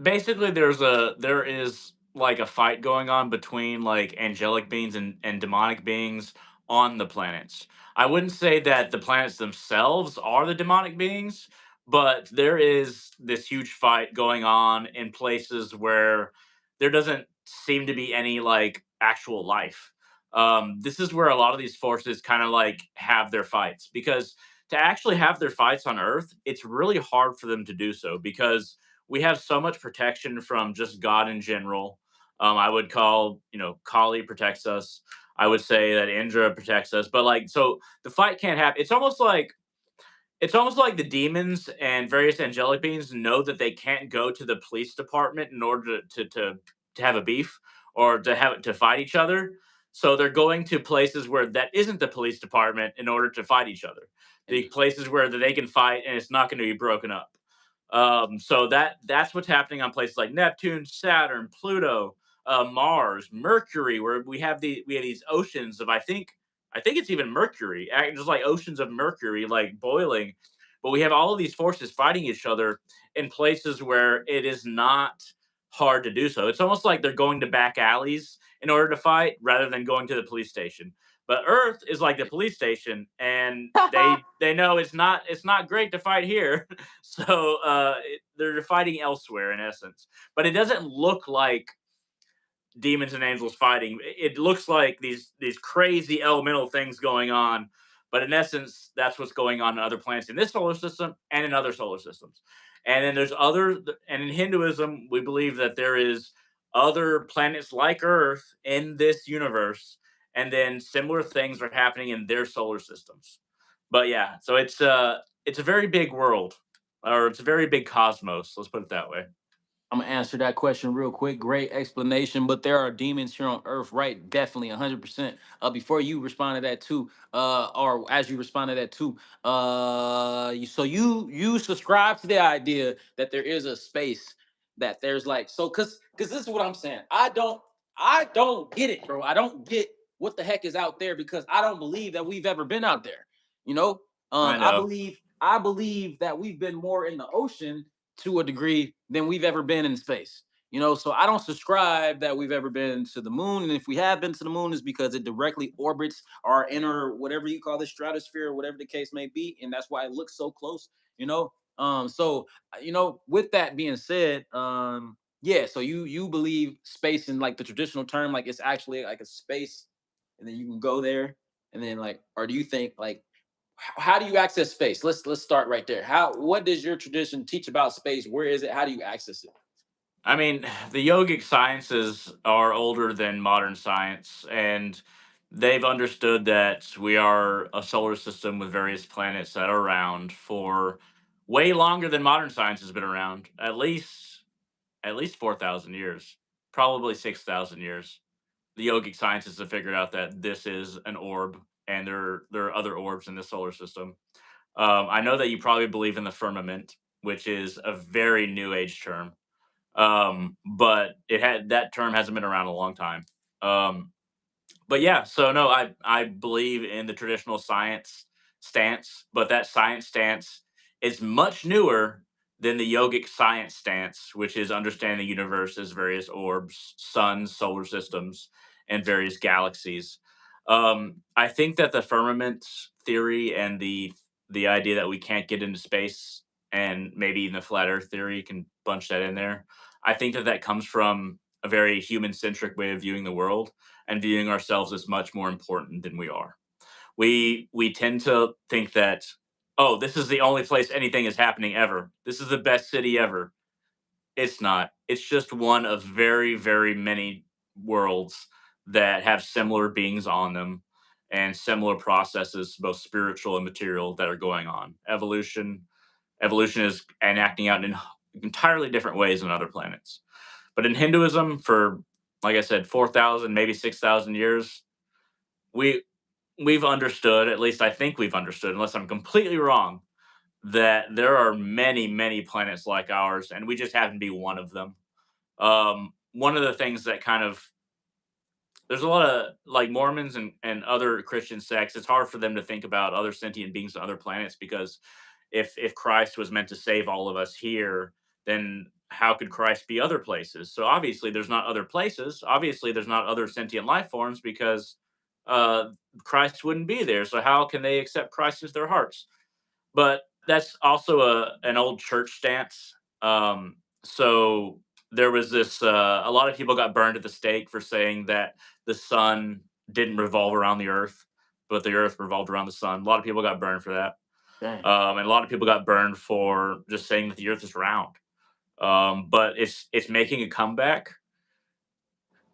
basically there is like a fight going on between like angelic beings and demonic beings on the planets. I wouldn't say that the planets themselves are the demonic beings, but there is this huge fight going on in places where there doesn't seem to be any like actual life. This is where a lot of these forces kind of like have their fights, because to actually have their fights on earth, it's really hard for them to do so because we have so much protection from just God in general. I would call, Kali protects us. I would say that Indra protects us. But like, so the fight can't happen. It's almost like the demons and various angelic beings know that they can't go to the police department in order to have a beef or to fight each other. So they're going to places where that isn't the police department in order to fight each other. The And places where they can fight and it's not going to be broken up. So that's what's happening on places like Neptune, Saturn, Pluto, Mars, Mercury, where we have these oceans of I think it's even Mercury, just like oceans of Mercury, like boiling. But we have all of these forces fighting each other in places where it is not hard to do so. It's almost like they're going to back alleys in order to fight rather than going to the police station. But Earth is like the police station, and they know it's not great to fight here, so they're fighting elsewhere in essence. But it doesn't look like demons and angels fighting. It looks like these crazy elemental things going on, but in essence, that's what's going on in other planets in this solar system and in other solar systems. And then there's other, and in Hinduism, we believe that there is other planets like Earth in this universe, and then similar things are happening in their solar systems. But yeah, so it's a very big world, or it's a very big cosmos. Let's put it that way. I'm gonna answer that question real quick. Great explanation, but there are demons here on Earth, right? Definitely, 100%. Before you respond to that too, or as you respond to that too, so you subscribe to the idea that there is a space that there's like so because this is what I'm saying. I don't get it, bro. I don't get what the heck is out there because I don't believe that we've ever been out there. You know, I I know. believe I believe that we've been more in the ocean to a degree than we've ever been in space. So I don't subscribe that we've ever been to the moon. And if we have been to the moon, is because it directly orbits our inner, whatever you call the stratosphere, or whatever the case may be. And that's why it looks so close, you know. With that being said, yeah, so you believe space in like the traditional term, like it's actually like a space, and then you can go there, and then like, or do you think like how do you access space? Let's start right there. What does your tradition teach about space? Where is it? How do you access it? I mean, the yogic sciences are older than modern science, and they've understood that we are a solar system with various planets that are around for way longer than modern science has been around. At least 4,000 years, probably 6,000 years. The yogic scientists have figured out that this is an orb, and there are other orbs in the solar system. I know that you probably believe in the firmament, which is a very new age term, but that term hasn't been around a long time. Um, but yeah, so no, I believe in the traditional science stance, but that science stance is much newer than the yogic science stance, which is understanding the universe as various orbs, suns, solar systems, and various galaxies. I think that the firmament theory and the idea that we can't get into space, and maybe even the flat Earth theory can bunch that in there. I think that that comes from a very human centric way of viewing the world and viewing ourselves as much more important than we are. We tend to think that, oh, this is the only place anything is happening ever. This is the best city ever. It's not. It's just one of very, very many worlds that have similar beings on them and similar processes, both spiritual and material, that are going on. Evolution is enacting out in entirely different ways on other planets. But in Hinduism, for like I said, 4,000, maybe 6,000 years, we we've understood, at least I think we've understood, unless I'm completely wrong, that there are many, many planets like ours, and we just happen to be one of them. One of the things that kind of there's a lot of like Mormons and other Christian sects. It's hard for them to think about other sentient beings on other planets because if Christ was meant to save all of us here, then how could Christ be other places? So obviously there's not other places. Obviously there's not other sentient life forms because uh, Christ wouldn't be there. So how can they accept Christ into their hearts? But that's also an old church stance. So there was this. A lot of people got burned at the stake for saying that the sun didn't revolve around the earth, but the earth revolved around the sun. A lot of people got burned for that, Dang. and a lot of people got burned for just saying that the earth is round. But it's making a comeback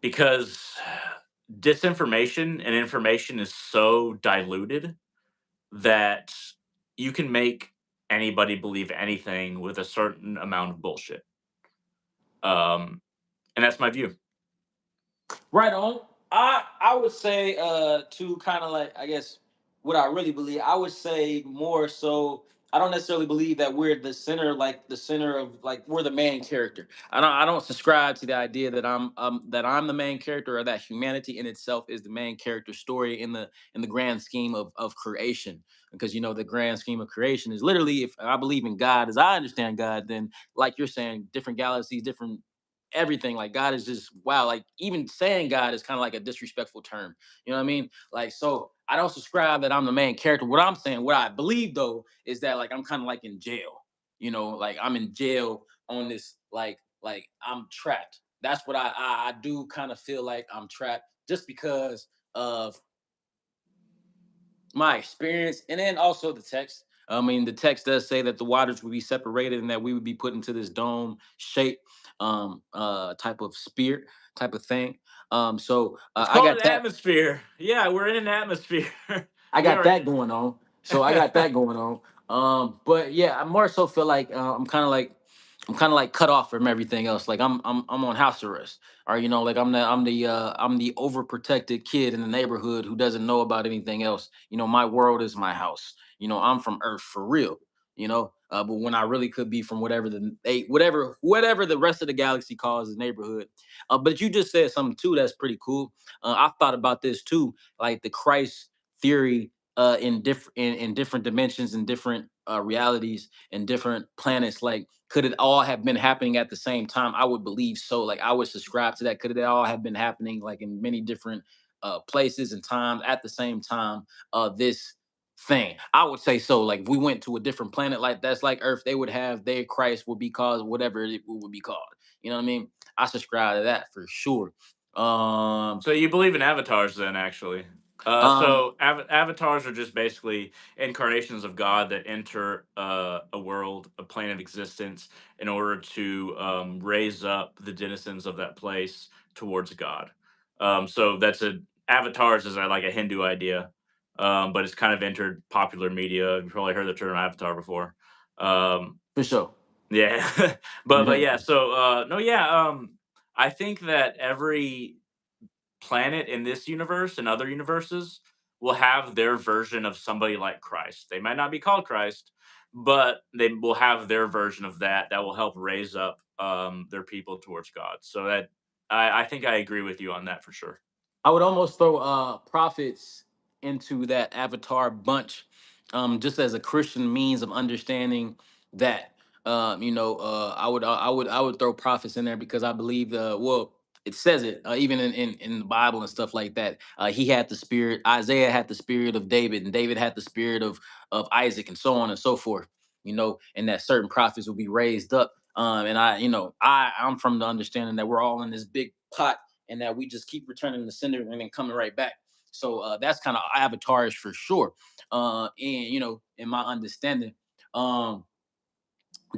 because disinformation and information is so diluted that you can make anybody believe anything with a certain amount of bullshit. Um, and that's my view. Right on. I would say to kind of like I guess what I really believe. I would say more so. I don't necessarily believe that we're the center, like the center of like we're the main character. I don't subscribe to the idea that I'm the main character or that humanity in itself is the main character story in the grand scheme of creation. Because the grand scheme of creation is literally if I believe in God as I understand God, then like you're saying, different galaxies, different everything. Like God is just wow. Like even saying God is kind of like a disrespectful term. You know what I mean? Like so, I don't subscribe that I'm the main character. What I'm saying, what I believe though, is that like I'm kind of like in jail. Like I'm in jail on this. Like I'm trapped. That's what I do kind of feel like I'm trapped just because of my experience and then also the text. I mean, the text does say that the waters would be separated and that we would be put into this dome shape, type of sphere, type of thing. So It's I called got an that. atmosphere. Yeah, we're in an atmosphere. I We got are. that going on. So I got that going on. But yeah, I more so feel like I'm kind of like cut off from everything else. Like I'm on house arrest, or like I'm the overprotected kid in the neighborhood who doesn't know about anything else. My world is my house. I'm from Earth for real. But when I really could be from whatever the rest of the galaxy calls the neighborhood. But you just said something too that's pretty cool. I've thought about this too, like the Christ theory in different dimensions and different realities and different planets. Like, could it all have been happening at the same time? I would believe so. Like, I would subscribe to that. Could it all have been happening like in many different places and times at the same time? This thing, I would say so. Like, if we went to a different planet like that's like Earth, they would have their Christ would be called whatever it would be called. You know what I mean? I subscribe to that for sure. Um, So you believe in avatars then, actually? um, So avatars are just basically incarnations of God that enter a world, a plane of existence, in order to raise up the denizens of that place towards God. So that's a avatars is like a Hindu idea, but it's kind of entered popular media. You've probably heard the term avatar before. Um, for sure. yeah, but yeah. So no, yeah. I think that every planet in this universe and other universes will have their version of somebody like Christ. They might not be called Christ, but they will have their version of that will help raise up their people towards God. So that I think I agree with you on that for sure. I would almost throw prophets into that avatar bunch, just as a Christian means of understanding that. I would throw prophets in there because I believe it says it even in the Bible and stuff like that. He had the spirit. Isaiah had the spirit of David, and David had the spirit of Isaac, and so on and so forth. And that certain prophets will be raised up. And I'm from the understanding that we're all in this big pot and that we just keep returning the sender and then coming right back. So that's kind of avatarish for sure. And in my understanding, um,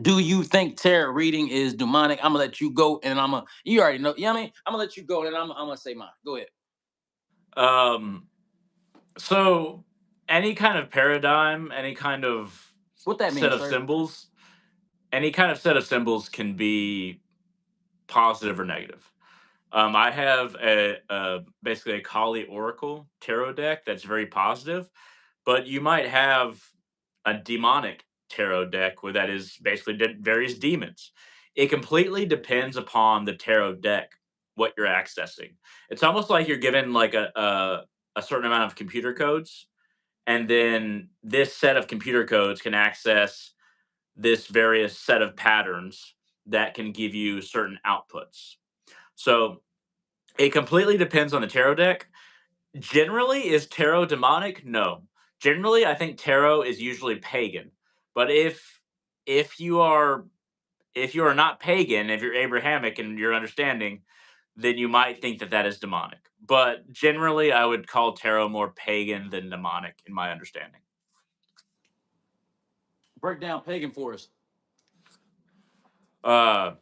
do you think tarot reading is demonic? I'm gonna let you go, and you already know. You know what I mean? I'm gonna let you go, and I'm gonna say mine. Go ahead. Um, so any kind of paradigm, any kind of What that set means, of sir? symbols, any kind of set of symbols can be positive or negative. I have basically a Kali Oracle tarot deck that's very positive, but you might have a demonic tarot deck where that is basically various demons. It completely depends upon the tarot deck what you're accessing. It's almost like you're given like a certain amount of computer codes, and then this set of computer codes can access this various set of patterns that can give you certain outputs. So it completely depends on the tarot deck. Generally, is tarot demonic? No. Generally, I think tarot is usually pagan. But if you are if you are not pagan, if you're Abrahamic in your understanding, then you might think that that is demonic. But generally, I would call tarot more pagan than demonic in my understanding. Break down pagan for us, Uh,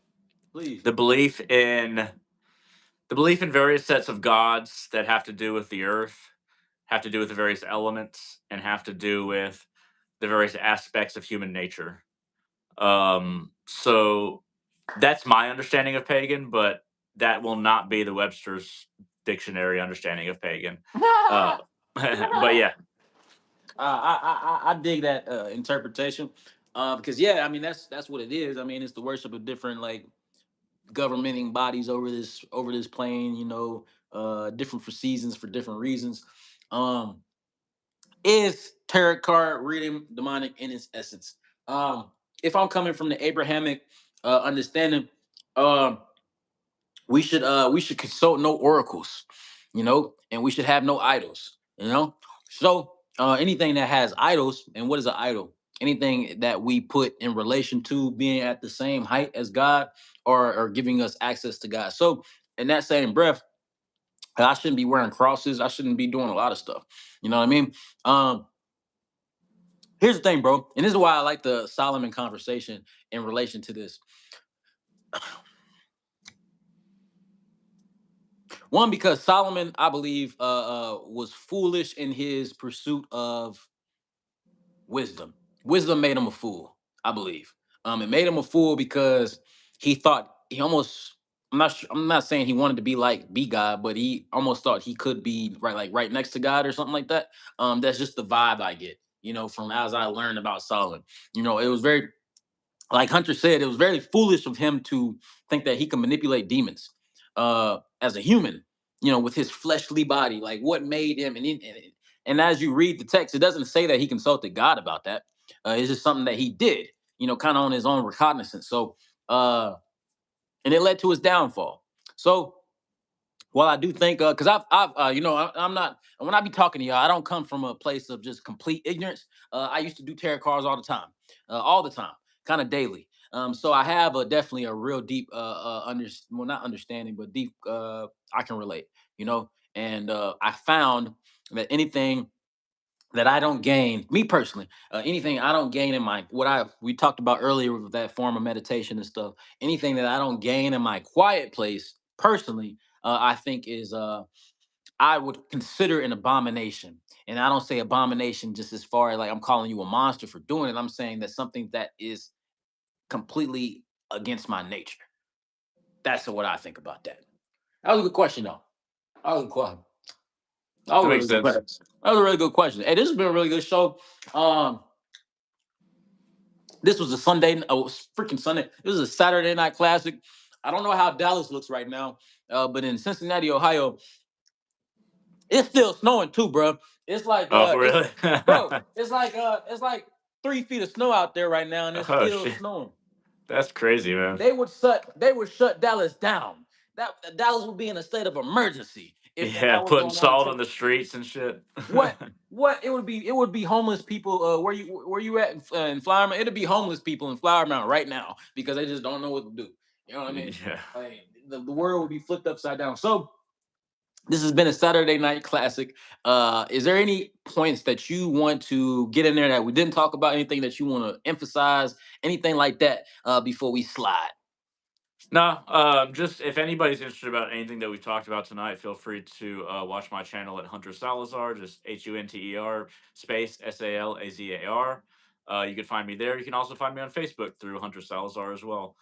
please. the belief in the belief in various sets of gods that have to do with the earth, have to do with the various elements, and have to do with the various aspects of human nature. So that's my understanding of pagan, but that will not be the Webster's dictionary understanding of pagan. Uh, but yeah, I dig that interpretation, because yeah, I mean that's what it is. I mean, it's the worship of different like governing bodies over this plane. Different for seasons for different reasons. Um, is tarot card reading demonic in its essence? Um, if I'm coming from the Abrahamic understanding, um, we should consult no oracles, and we should have no idols. So anything that has idols, and what is an idol? Anything that we put in relation to being at the same height as God, or giving us access to God. So in that same breath, I shouldn't be wearing crosses. I shouldn't be doing a lot of stuff. You know what I mean? Um, Here's the thing, bro, and this is why I like the Solomon conversation in relation to this. One, because Solomon, I believe, was foolish in his pursuit of wisdom. Wisdom made him a fool, I believe. It made him a fool because he thought he almost. I'm not. I'm not saying he wanted to be God, but he almost thought he could be right, like right next to God or something like that. That's just the vibe I get, from as I learned about Solomon. It was very, like Hunter said, it was very foolish of him to think that he can manipulate demons as a human, with his fleshly body. Like, what made him? And as you read the text, it doesn't say that he consulted God about that. It's just something that he did, kind of on his own recognizance. So, and it led to his downfall. So, well, I do think, because I'm not. When I be talking to y'all, I don't come from a place of just complete ignorance. I used to do tarot cards all the time, kind of daily. So I have definitely a real deep, well, not understanding, but deep. I can relate, and I found that anything that I don't gain, me personally, anything I don't gain in my what I we talked about earlier with that form of meditation and stuff, anything that I don't gain in my quiet place personally, I think is I would consider an abomination. And I don't say abomination just as far as like I'm calling you a monster for doing it. I'm saying that something that is completely against my nature. That's what I think about that. That was a good question though. That was a good question. That was That a makes really good sense. question. That was a really good question. Hey, this has been a really good show. Um, This was a Sunday, oh, freaking Sunday. This was a Saturday night classic. I don't know how Dallas looks right now, but in Cincinnati, Ohio, it's still snowing too, bro. It's like Oh, it's really? bro, it's like 3 feet of snow out there right now, and it's Oh still shit, snowing. that's crazy, man. They would shut Dallas down. That Dallas would be in a state of emergency if Yeah, that was putting going on. salt on the streets and shit. What it would be homeless people where you at in Flower Mound? It'd be homeless people in Flower Mound right now because they just don't know what to do. You know what I mean? Yeah. Like the world would be flipped upside down. So this has been a Saturday night classic. Is there any points that you want to get in there that we didn't talk about? Anything that you want to emphasize? Anything like that before we slide? No, just if anybody's interested about anything that we've talked about tonight, feel free to watch my channel at Hunter Salazar, just Hunter space Salazar. You can find me there. You can also find me on Facebook through Hunter Salazar as well.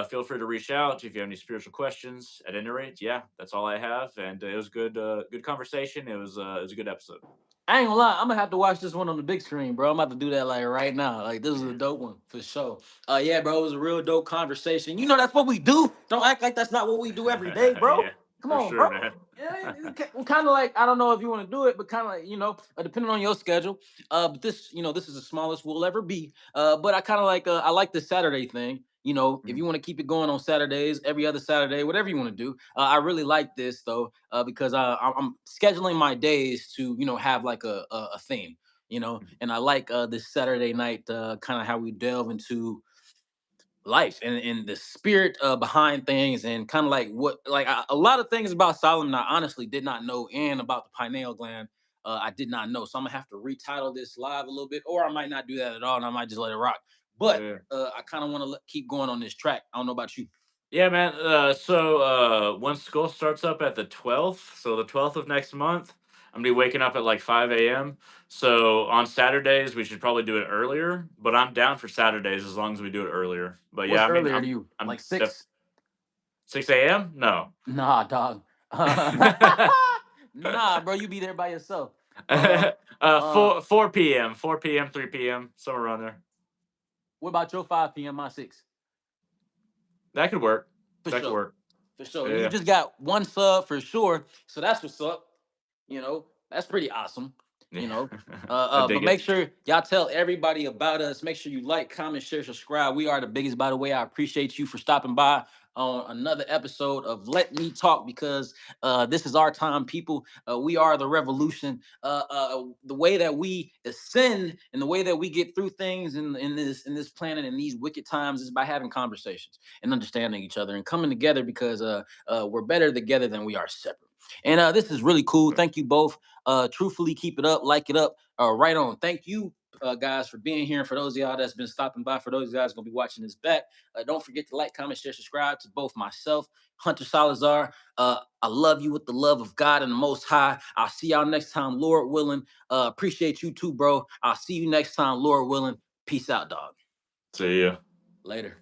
Feel free to reach out if you have any spiritual questions. At any rate, yeah, that's all I have, and it was good, good conversation. It was a good episode. I ain't gonna lie, I'm gonna have to watch this one on the big screen, bro. I'm about to do that like right now. Like this is a dope one for sure. Yeah, bro, it was a real dope conversation. That's what we do. Don't act like that's not what we do every day, bro. Yeah, Come for on, bro. sure, man. Yeah, kind of like I don't know if you want to do it, but kind of like depending on your schedule. But this is the smallest we'll ever be. But I kind of like I like the Saturday thing. If Mhm. you want to keep it going on Saturdays, every other Saturday, whatever you want to do. I really like this though because I'm scheduling my days to have like a theme, and I like this Saturday night kind of how we delve into life and the spirit behind things and kind of like what like a lot of things about Solomon I honestly did not know and about the pineal gland I did not know, so I'm gonna have to retitle this live a little bit, or I might not do that at all and I might just let it rock. But Yeah. I kind of want to keep going on this track. I don't know about you. Yeah, man. So once school starts up at the 12th, so the 12th of next month, I'm gonna be waking up at like 5 a.m. So on Saturdays we should probably do it earlier, but I'm down for Saturdays as long as we do it earlier. But yeah, What's I mean, earlier to I'm you, I'm like def- 6? 6 a.m. No. Nah, dog. Nah, bro, you be there by yourself. Uh, uh, 4 p.m., 4 p.m., 3 p.m., somewhere around there. what about your 5 p.m. My 6? That could work. For That could sure. work. For sure. And you Yeah, just got one sub for sure. So that's what's up. That's pretty awesome. yeah. You know. I But dig make it. sure y'all tell everybody about us. Make sure you like, comment, share, subscribe. We are the biggest, by the way. I appreciate you for stopping by on another episode of Let Me Talk because this is our time, people. We are the revolution. The way that we ascend and the way that we get through things in this planet in these wicked times is by having conversations and understanding each other and coming together because we're better together than we are separate. And this is really cool. Thank you both. Truthfully, keep it up, like it up. Right on. Thank you. guys, for being here. And for those of y'all that's been stopping by, for those of you guys going to be watching this back, don't forget to like, comment, share, subscribe to both myself, Hunter Salazar. I love you with the love of God and the Most High. I'll see y'all next time, Lord willing. Appreciate you too, bro. I'll see you next time, Lord willing. Peace out, dog. See ya. Later.